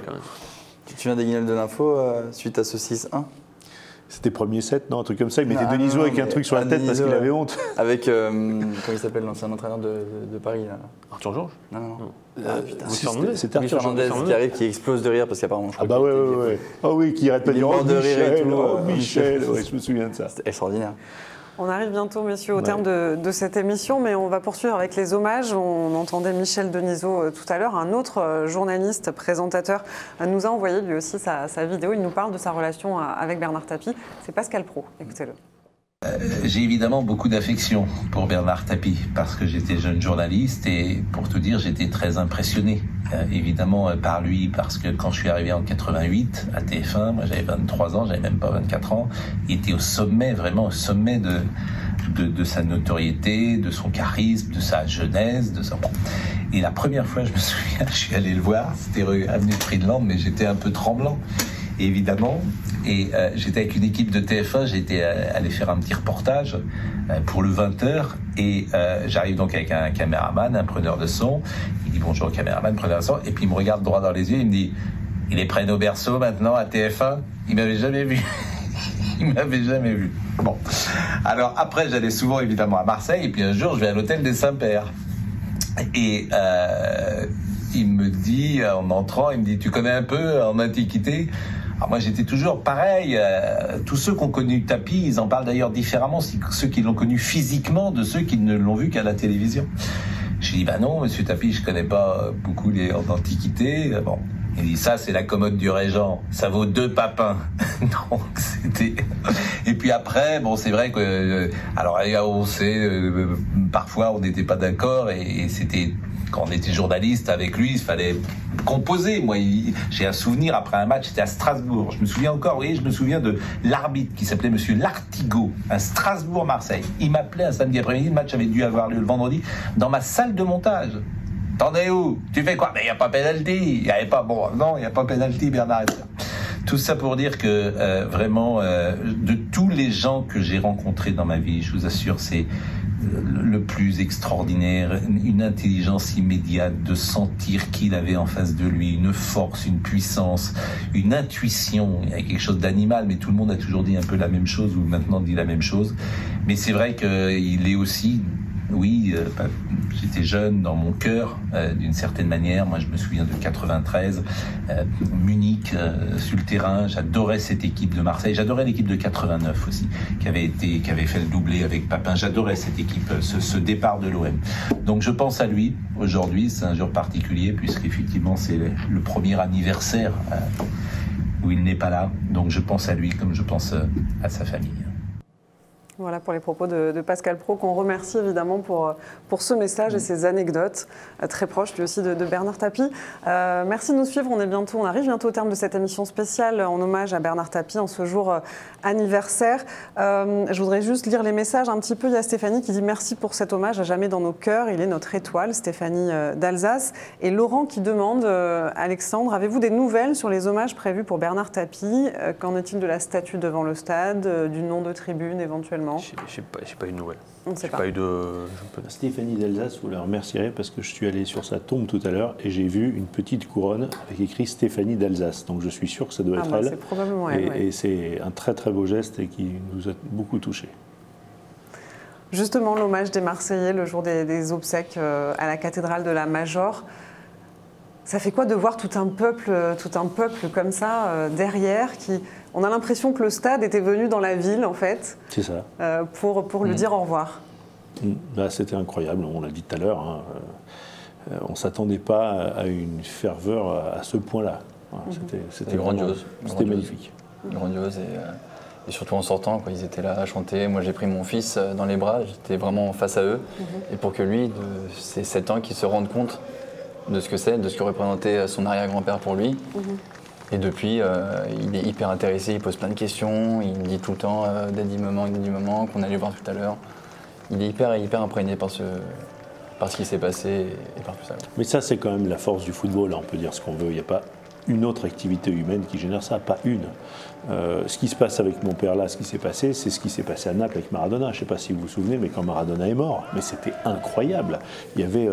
Tu viens des guignols de l'info suite à ce 6-1 C'était premier set, non, un truc comme ça. Il mettait Denisot avec un truc sur la tête parce qu'il avait honte. Avec, comment il s'appelle, l'ancien entraîneur de Paris là. Arthur Georges? Non. C'était Arthur Fernandez qui arrive, qui explose de rire parce qu'apparemment je crois ouais. Oh oui, qui arrête pas de dire oh Michel, Michel, ouais, je me souviens de ça. C'était extraordinaire. On arrive bientôt, messieurs, au terme de cette émission, mais on va poursuivre avec les hommages. On entendait Michel Denisot tout à l'heure. Un autre journaliste, présentateur, nous a envoyé lui aussi sa vidéo. Il nous parle de sa relation avec Bernard Tapie. C'est Pascal Praud. Écoutez-le. J'ai évidemment beaucoup d'affection pour Bernard Tapie parce que j'étais jeune journaliste et pour tout dire, j'étais très impressionné évidemment par lui parce que quand je suis arrivé en 88 à TF1, moi j'avais 23 ans, j'avais même pas 24 ans, il était au sommet, vraiment au sommet de sa notoriété, de son charisme, de sa jeunesse, de son... Et la première fois, je me souviens, je suis allé le voir, c'était rue Avenue de Friedland, mais j'étais un peu tremblant. Évidemment, et j'étais avec une équipe de TF1, j'étais allé faire un petit reportage pour le 20h, et j'arrive donc avec un caméraman, un preneur de son, il dit bonjour caméraman, preneur de son, et puis il me regarde droit dans les yeux, il me dit, il est prêt au berceau maintenant à TF1, il m'avait jamais vu. Il m'avait jamais vu. Bon, alors après j'allais souvent évidemment à Marseille, et puis un jour je vais à l'hôtel des Saints-Pères, et il me dit, en entrant, il me dit, tu connais un peu en antiquité? Alors moi j'étais toujours pareil, tous ceux qui ont connu Tapie, ils en parlent d'ailleurs différemment, ceux qui l'ont connu physiquement de ceux qui ne l'ont vu qu'à la télévision. Je dis bah non monsieur Tapie, je connais pas beaucoup les en antiquité. Bon, il dit ça c'est la commode du régent, ça vaut 2 papins. Donc c'était... Et puis après, bon c'est vrai que, alors on sait, parfois on n'était pas d'accord et c'était... Quand on était journaliste avec lui, il fallait composer. Moi, j'ai un souvenir après un match, c'était à Strasbourg. Je me souviens encore, vous voyez, je me souviens de l'arbitre qui s'appelait Monsieur Lartigot, à Strasbourg-Marseille. Il m'appelait un samedi après-midi, le match avait dû avoir lieu le vendredi, dans ma salle de montage. T'en es où? Tu fais quoi? Mais il n'y a pas pénalty. Il n'y avait pas, bon, non, il n'y a pas pénalty, Bernard. Tout ça pour dire que vraiment, de tous les gens que j'ai rencontrés dans ma vie, je vous assure, c'est le plus extraordinaire, une intelligence immédiate de sentir qu'il avait en face de lui, une force, une puissance, une intuition. Il y a quelque chose d'animal, mais tout le monde a toujours dit un peu la même chose, ou maintenant dit la même chose. Mais c'est vrai qu'il est aussi... Oui, j'étais jeune dans mon cœur, d'une certaine manière. Moi, je me souviens de 93, Munich, sur le terrain. J'adorais cette équipe de Marseille. J'adorais l'équipe de 89 aussi, qui avait fait le doublé avec Papin. J'adorais cette équipe, ce départ de l'OM. Donc, je pense à lui aujourd'hui. C'est un jour particulier puisqu'effectivement, c'est le premier anniversaire où il n'est pas là. Donc, je pense à lui comme je pense à sa famille. Voilà pour les propos de Pascal Praud, qu'on remercie évidemment pour ce message et ces anecdotes très proches lui aussi de Bernard Tapie. Merci de nous suivre, on arrive bientôt au terme de cette émission spéciale en hommage à Bernard Tapie en ce jour anniversaire. Je voudrais juste lire les messages un petit peu. Il y a Stéphanie qui dit merci pour cet hommage à jamais dans nos cœurs, il est notre étoile, Stéphanie d'Alsace. Et Laurent qui demande, Alexandre, avez-vous des nouvelles sur les hommages prévus pour Bernard Tapie? Qu'en est-il de la statue devant le stade, du nom de tribune éventuellement? J'ai pas eu de nouvelles. J'ai pas eu de... Stéphanie d'Alsace, vous la remercierez parce que je suis allé sur sa tombe tout à l'heure et j'ai vu une petite couronne avec écrit Stéphanie d'Alsace. Donc je suis sûr que ça doit être elle. C'est probablement elle. Et c'est un très très beau geste et qui nous a beaucoup touchés. Justement, l'hommage des Marseillais le jour des obsèques à la cathédrale de la Major. Ça fait quoi de voir tout un peuple comme ça derrière qui... On a l'impression que le stade était venu dans la ville, en fait, c'est ça. Pour lui dire au revoir. C'était incroyable, on l'a dit tout à l'heure. Hein. On ne s'attendait pas à une ferveur à ce point-là. C'était grandiose. C'était magnifique. Grandiose Et surtout en sortant, quoi, ils étaient là à chanter. Moi, j'ai pris mon fils dans les bras, j'étais vraiment face à eux. Et pour que lui, de ses 7 ans, qu'il se rende compte de ce que c'est, de ce que représentait son arrière-grand-père pour lui. Et depuis, il est hyper intéressé, il pose plein de questions, il me dit tout le temps Daddy maman, qu'on allait voir tout à l'heure. Il est hyper imprégné par ce qui s'est passé et par tout ça. Mais ça, c'est quand même la force du football, on peut dire ce qu'on veut. Il n'y a pas une autre activité humaine qui génère ça, pas une. Ce qui se passe avec mon père là, ce qui s'est passé, c'est ce qui s'est passé à Naples avec Maradona. Je ne sais pas si vous vous souvenez, mais quand Maradona est mort, mais c'était incroyable. Il y avait,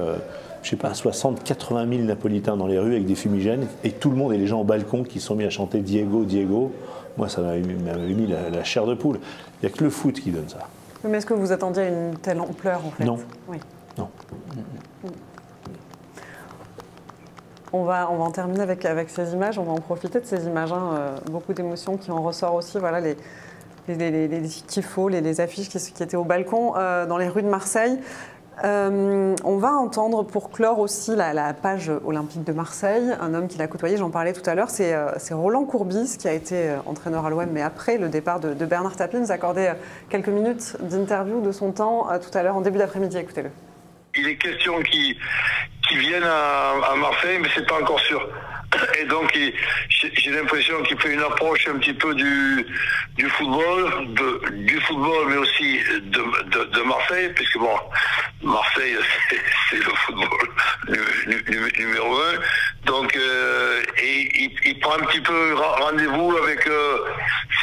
je sais pas, 60, 80 000 Napolitains dans les rues avec des fumigènes, et tout le monde et les gens au balcon qui se sont mis à chanter Diego, Diego. Moi, ça m'avait mis la chair de poule. Il n'y a que le foot qui donne ça. Mais est-ce que vous attendiez à une telle ampleur, en fait? Non. Oui. Non. On va en terminer avec ces images, on va en profiter de ces images, beaucoup d'émotions qui en ressortent aussi, voilà, les tifos, les affiches qui étaient au balcon dans les rues de Marseille. On va entendre pour clore aussi la page olympique de Marseille, un homme qu'il a côtoyé, j'en parlais tout à l'heure, c'est Roland Courbis qui a été entraîneur à l'OM, mais après le départ de Bernard Tapie, nous accordait quelques minutes d'interview de son temps tout à l'heure en début d'après-midi, écoutez-le. Il est question qu'ils viennent à Marseille, mais c'est pas encore sûr. Et donc, j'ai l'impression qu'il fait une approche un petit peu du football, mais aussi de Marseille, puisque bon, Marseille, c'est le football numéro 1. Donc, et il prend un petit peu rendez-vous avec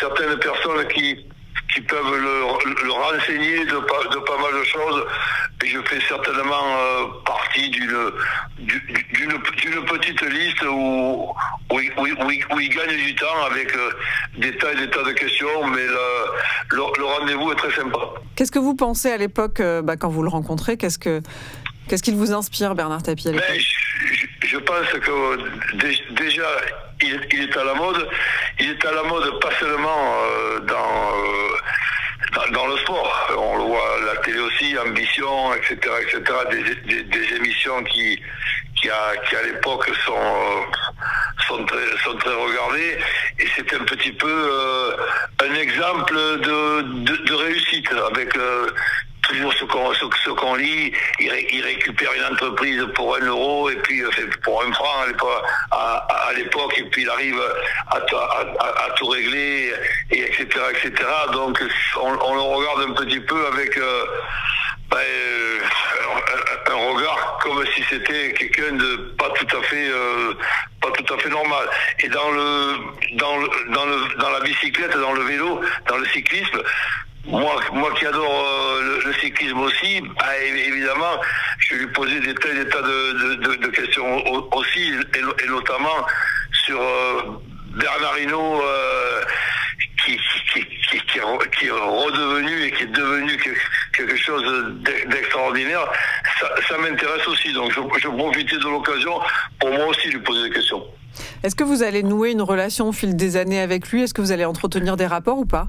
certaines personnes qui peuvent le renseigner de pas mal de choses. Et je fais certainement partie d'une petite liste où il gagne du temps avec des tas et des tas de questions, mais le rendez-vous est très sympa. Qu'est-ce que vous pensez à l'époque, quand vous le rencontrez, qu'est-ce qu'il vous inspire, Bernard Tapie, à l'époque? Je pense que déjà, il est à la mode. Il est à la mode pas seulement dans le sport. On le voit à la télé aussi, Ambition, etc., des émissions qui à l'époque sont très regardées. Et c'est un petit peu un exemple de réussite avec toujours ce qu'on lit, il récupère une entreprise pour 1 euro et puis pour 1 franc à l'époque, et puis il arrive à tout régler, et etc. Donc on le regarde un petit peu avec un regard comme si c'était quelqu'un de pas tout à fait normal. Et dans la bicyclette, dans le vélo, dans le cyclisme, moi qui adore le cyclisme aussi, évidemment, je lui posais des tas de questions aussi, et notamment sur Bernard Hinault, qui est redevenu et qui est devenu quelque chose d'extraordinaire. Ça m'intéresse aussi, donc je profitais de l'occasion pour moi aussi lui poser des questions. Est-ce que vous allez nouer une relation au fil des années avec lui? Est-ce que vous allez entretenir des rapports ou pas?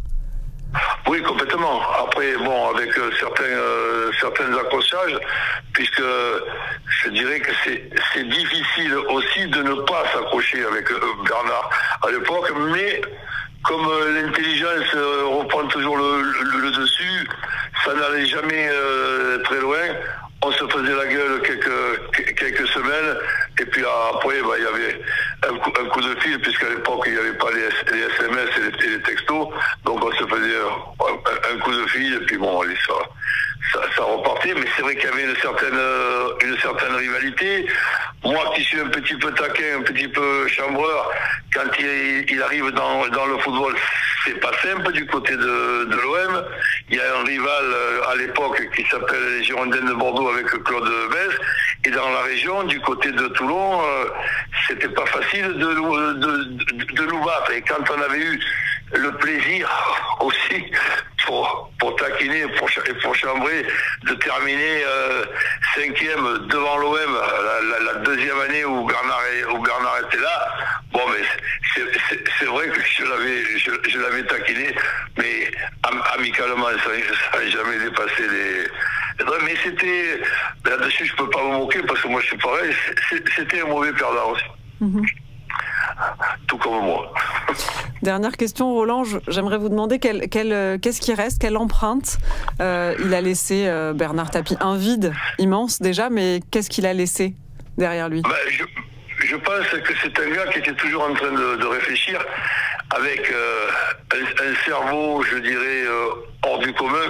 Oui, complètement. Après, bon, avec certains accrochages, puisque je dirais que c'est difficile aussi de ne pas s'accrocher avec Bernard à l'époque, mais comme l'intelligence reprend toujours le dessus, ça n'allait jamais très loin. On se faisait la gueule quelques semaines, et puis après, il y avait un coup de fil, puisqu'à l'époque, il n'y avait pas les SMS et les textos, donc on se faisait un coup de fil, et puis bon, allez, ça repartait, mais c'est vrai qu'il y avait une certaine rivalité. Moi qui suis un petit peu taquin, un petit peu chambreur, quand il arrive dans le football, c'est pas simple du côté de l'OM. Il y a un rival à l'époque qui s'appelle les Girondins de Bordeaux avec Claude Besse. Et dans la région, du côté de Toulon, c'était pas facile de nous battre. Et quand on avait eu le plaisir aussi pour taquiner et pour chambrer de terminer 5e devant l'OM la deuxième année où Bernard était là. Bon, mais c'est vrai que je l'avais taquiné, mais amicalement, ça n'a jamais dépassé les... Mais c'était... Là-dessus, je ne peux pas me moquer parce que moi, je suis pareil. C'était un mauvais perdant aussi. Tout comme moi. Dernière question, Roland, j'aimerais vous demander qu'est-ce qui reste, quelle empreinte il a laissé Bernard Tapie. Un vide immense déjà, mais qu'est-ce qu'il a laissé derrière lui? Je pense que c'est un gars qui était toujours en train de réfléchir avec un cerveau, je dirais, hors du commun.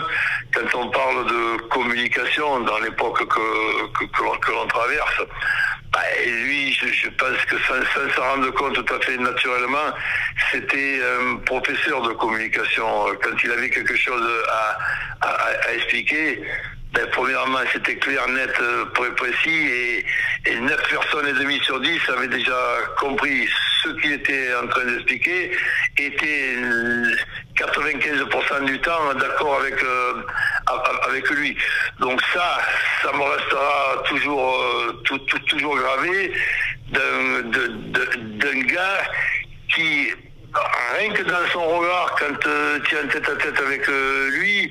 Quand on parle de communication dans l'époque que l'on traverse, et lui, je pense que sans s'en rendre compte tout à fait naturellement, c'était un professeur de communication. Quand il avait quelque chose à expliquer, premièrement, c'était clair, net, précis, et 9 personnes et demie sur 10 avaient déjà compris ce qu'il était en train d'expliquer, était 95% du temps d'accord avec lui. Donc ça me restera toujours gravé d'un gars qui, rien que dans son regard, quand tu es en tête à tête avec lui,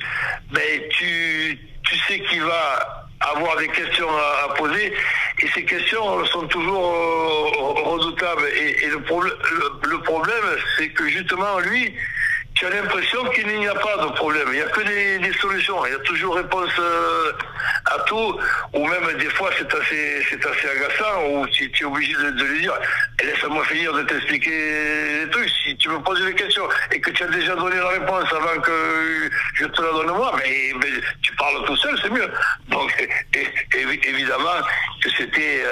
tu sais qu'il va avoir des questions à poser, et ces questions sont toujours redoutables. Et le problème, c'est que justement, lui, tu as l'impression qu'il n'y a pas de problème. Il n'y a que des solutions. Il y a toujours réponse à tout, ou même des fois c'est assez agaçant, où tu es obligé de lui dire laisse-moi finir de t'expliquer les trucs. Si tu me poses des questions et que tu as déjà donné la réponse avant que je te la donne moi, mais tu parles tout seul, c'est mieux. Donc évidemment que c'était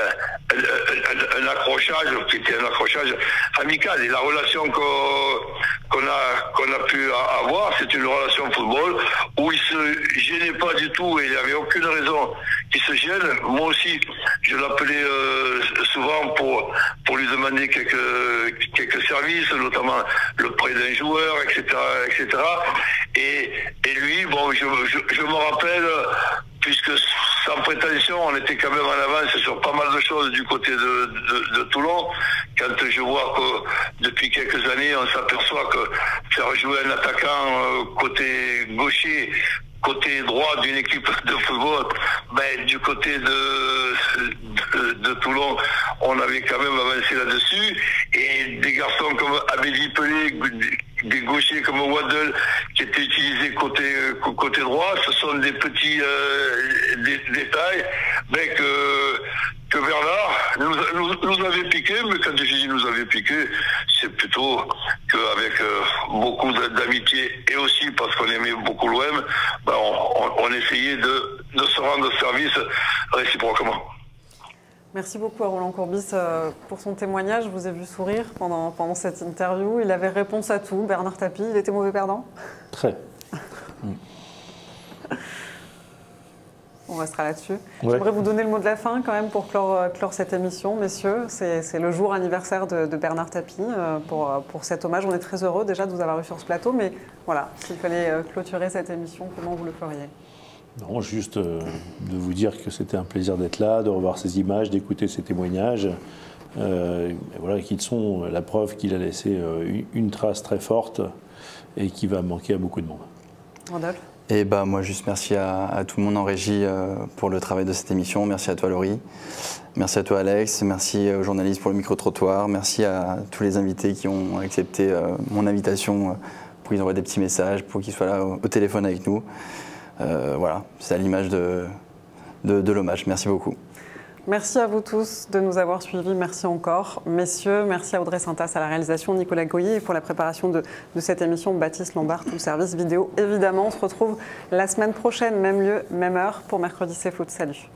un accrochage qui était un accrochage amical, et la relation qu'on a pu avoir, c'est une relation football où il se gênait pas du tout, et il n'y avait aucune raison qu'il se gêne. Moi aussi, je l'appelais souvent pour lui demander quelques services, notamment le prêt d'un joueur, etc., etc. Et lui, bon, je me rappelle, puisque sans prétention, on était quand même en avance sur pas mal de choses du côté de Toulon. Quand je vois que depuis quelques années, on s'aperçoit que faire jouer un attaquant côté gaucher, côté droit d'une équipe de football, du côté de Toulon, on avait quand même avancé là-dessus. Et des garçons comme Abedi Pelé, des gauchers comme Waddle, qui étaient utilisés côté droit, ce sont des petits détails que Bernard nous avait piqué. Mais quand je dis nous avait piqué, c'est plutôt qu'avec beaucoup d'amitié, et aussi parce qu'on aimait beaucoup l'OM, on essayait de se rendre service réciproquement. Merci beaucoup à Roland Courbis pour son témoignage. Je vous ai vu sourire pendant cette interview. Il avait réponse à tout. Bernard Tapie, il était mauvais perdant? Très. On restera là-dessus. Ouais. J'aimerais vous donner le mot de la fin quand même pour clore cette émission, messieurs. C'est le jour anniversaire de Bernard Tapie. Pour cet hommage, on est très heureux déjà de vous avoir eu sur ce plateau. Mais voilà, s'il fallait clôturer cette émission, comment vous le feriez? Non, juste de vous dire que c'était un plaisir d'être là, de revoir ces images, d'écouter ces témoignages. Voilà, qui sont la preuve qu'il a laissé une trace très forte et qui va manquer à beaucoup de monde. Rodolphe? Et moi, juste merci à tout le monde en régie pour le travail de cette émission. Merci à toi, Laurie. Merci à toi, Alex. Merci aux journalistes pour le micro-trottoir. Merci à tous les invités qui ont accepté mon invitation pour qu'ils envoient des petits messages, pour qu'ils soient là au téléphone avec nous. Voilà, c'est à l'image de l'hommage. Merci beaucoup. Merci à vous tous de nous avoir suivis. Merci encore. Messieurs, merci à Audrey Saintas à la réalisation, Nicolas Goyer, et pour la préparation de cette émission, Baptiste Lombard, tout le service vidéo. Évidemment, on se retrouve la semaine prochaine, même lieu, même heure, pour Mercredi C'est Foot. Salut.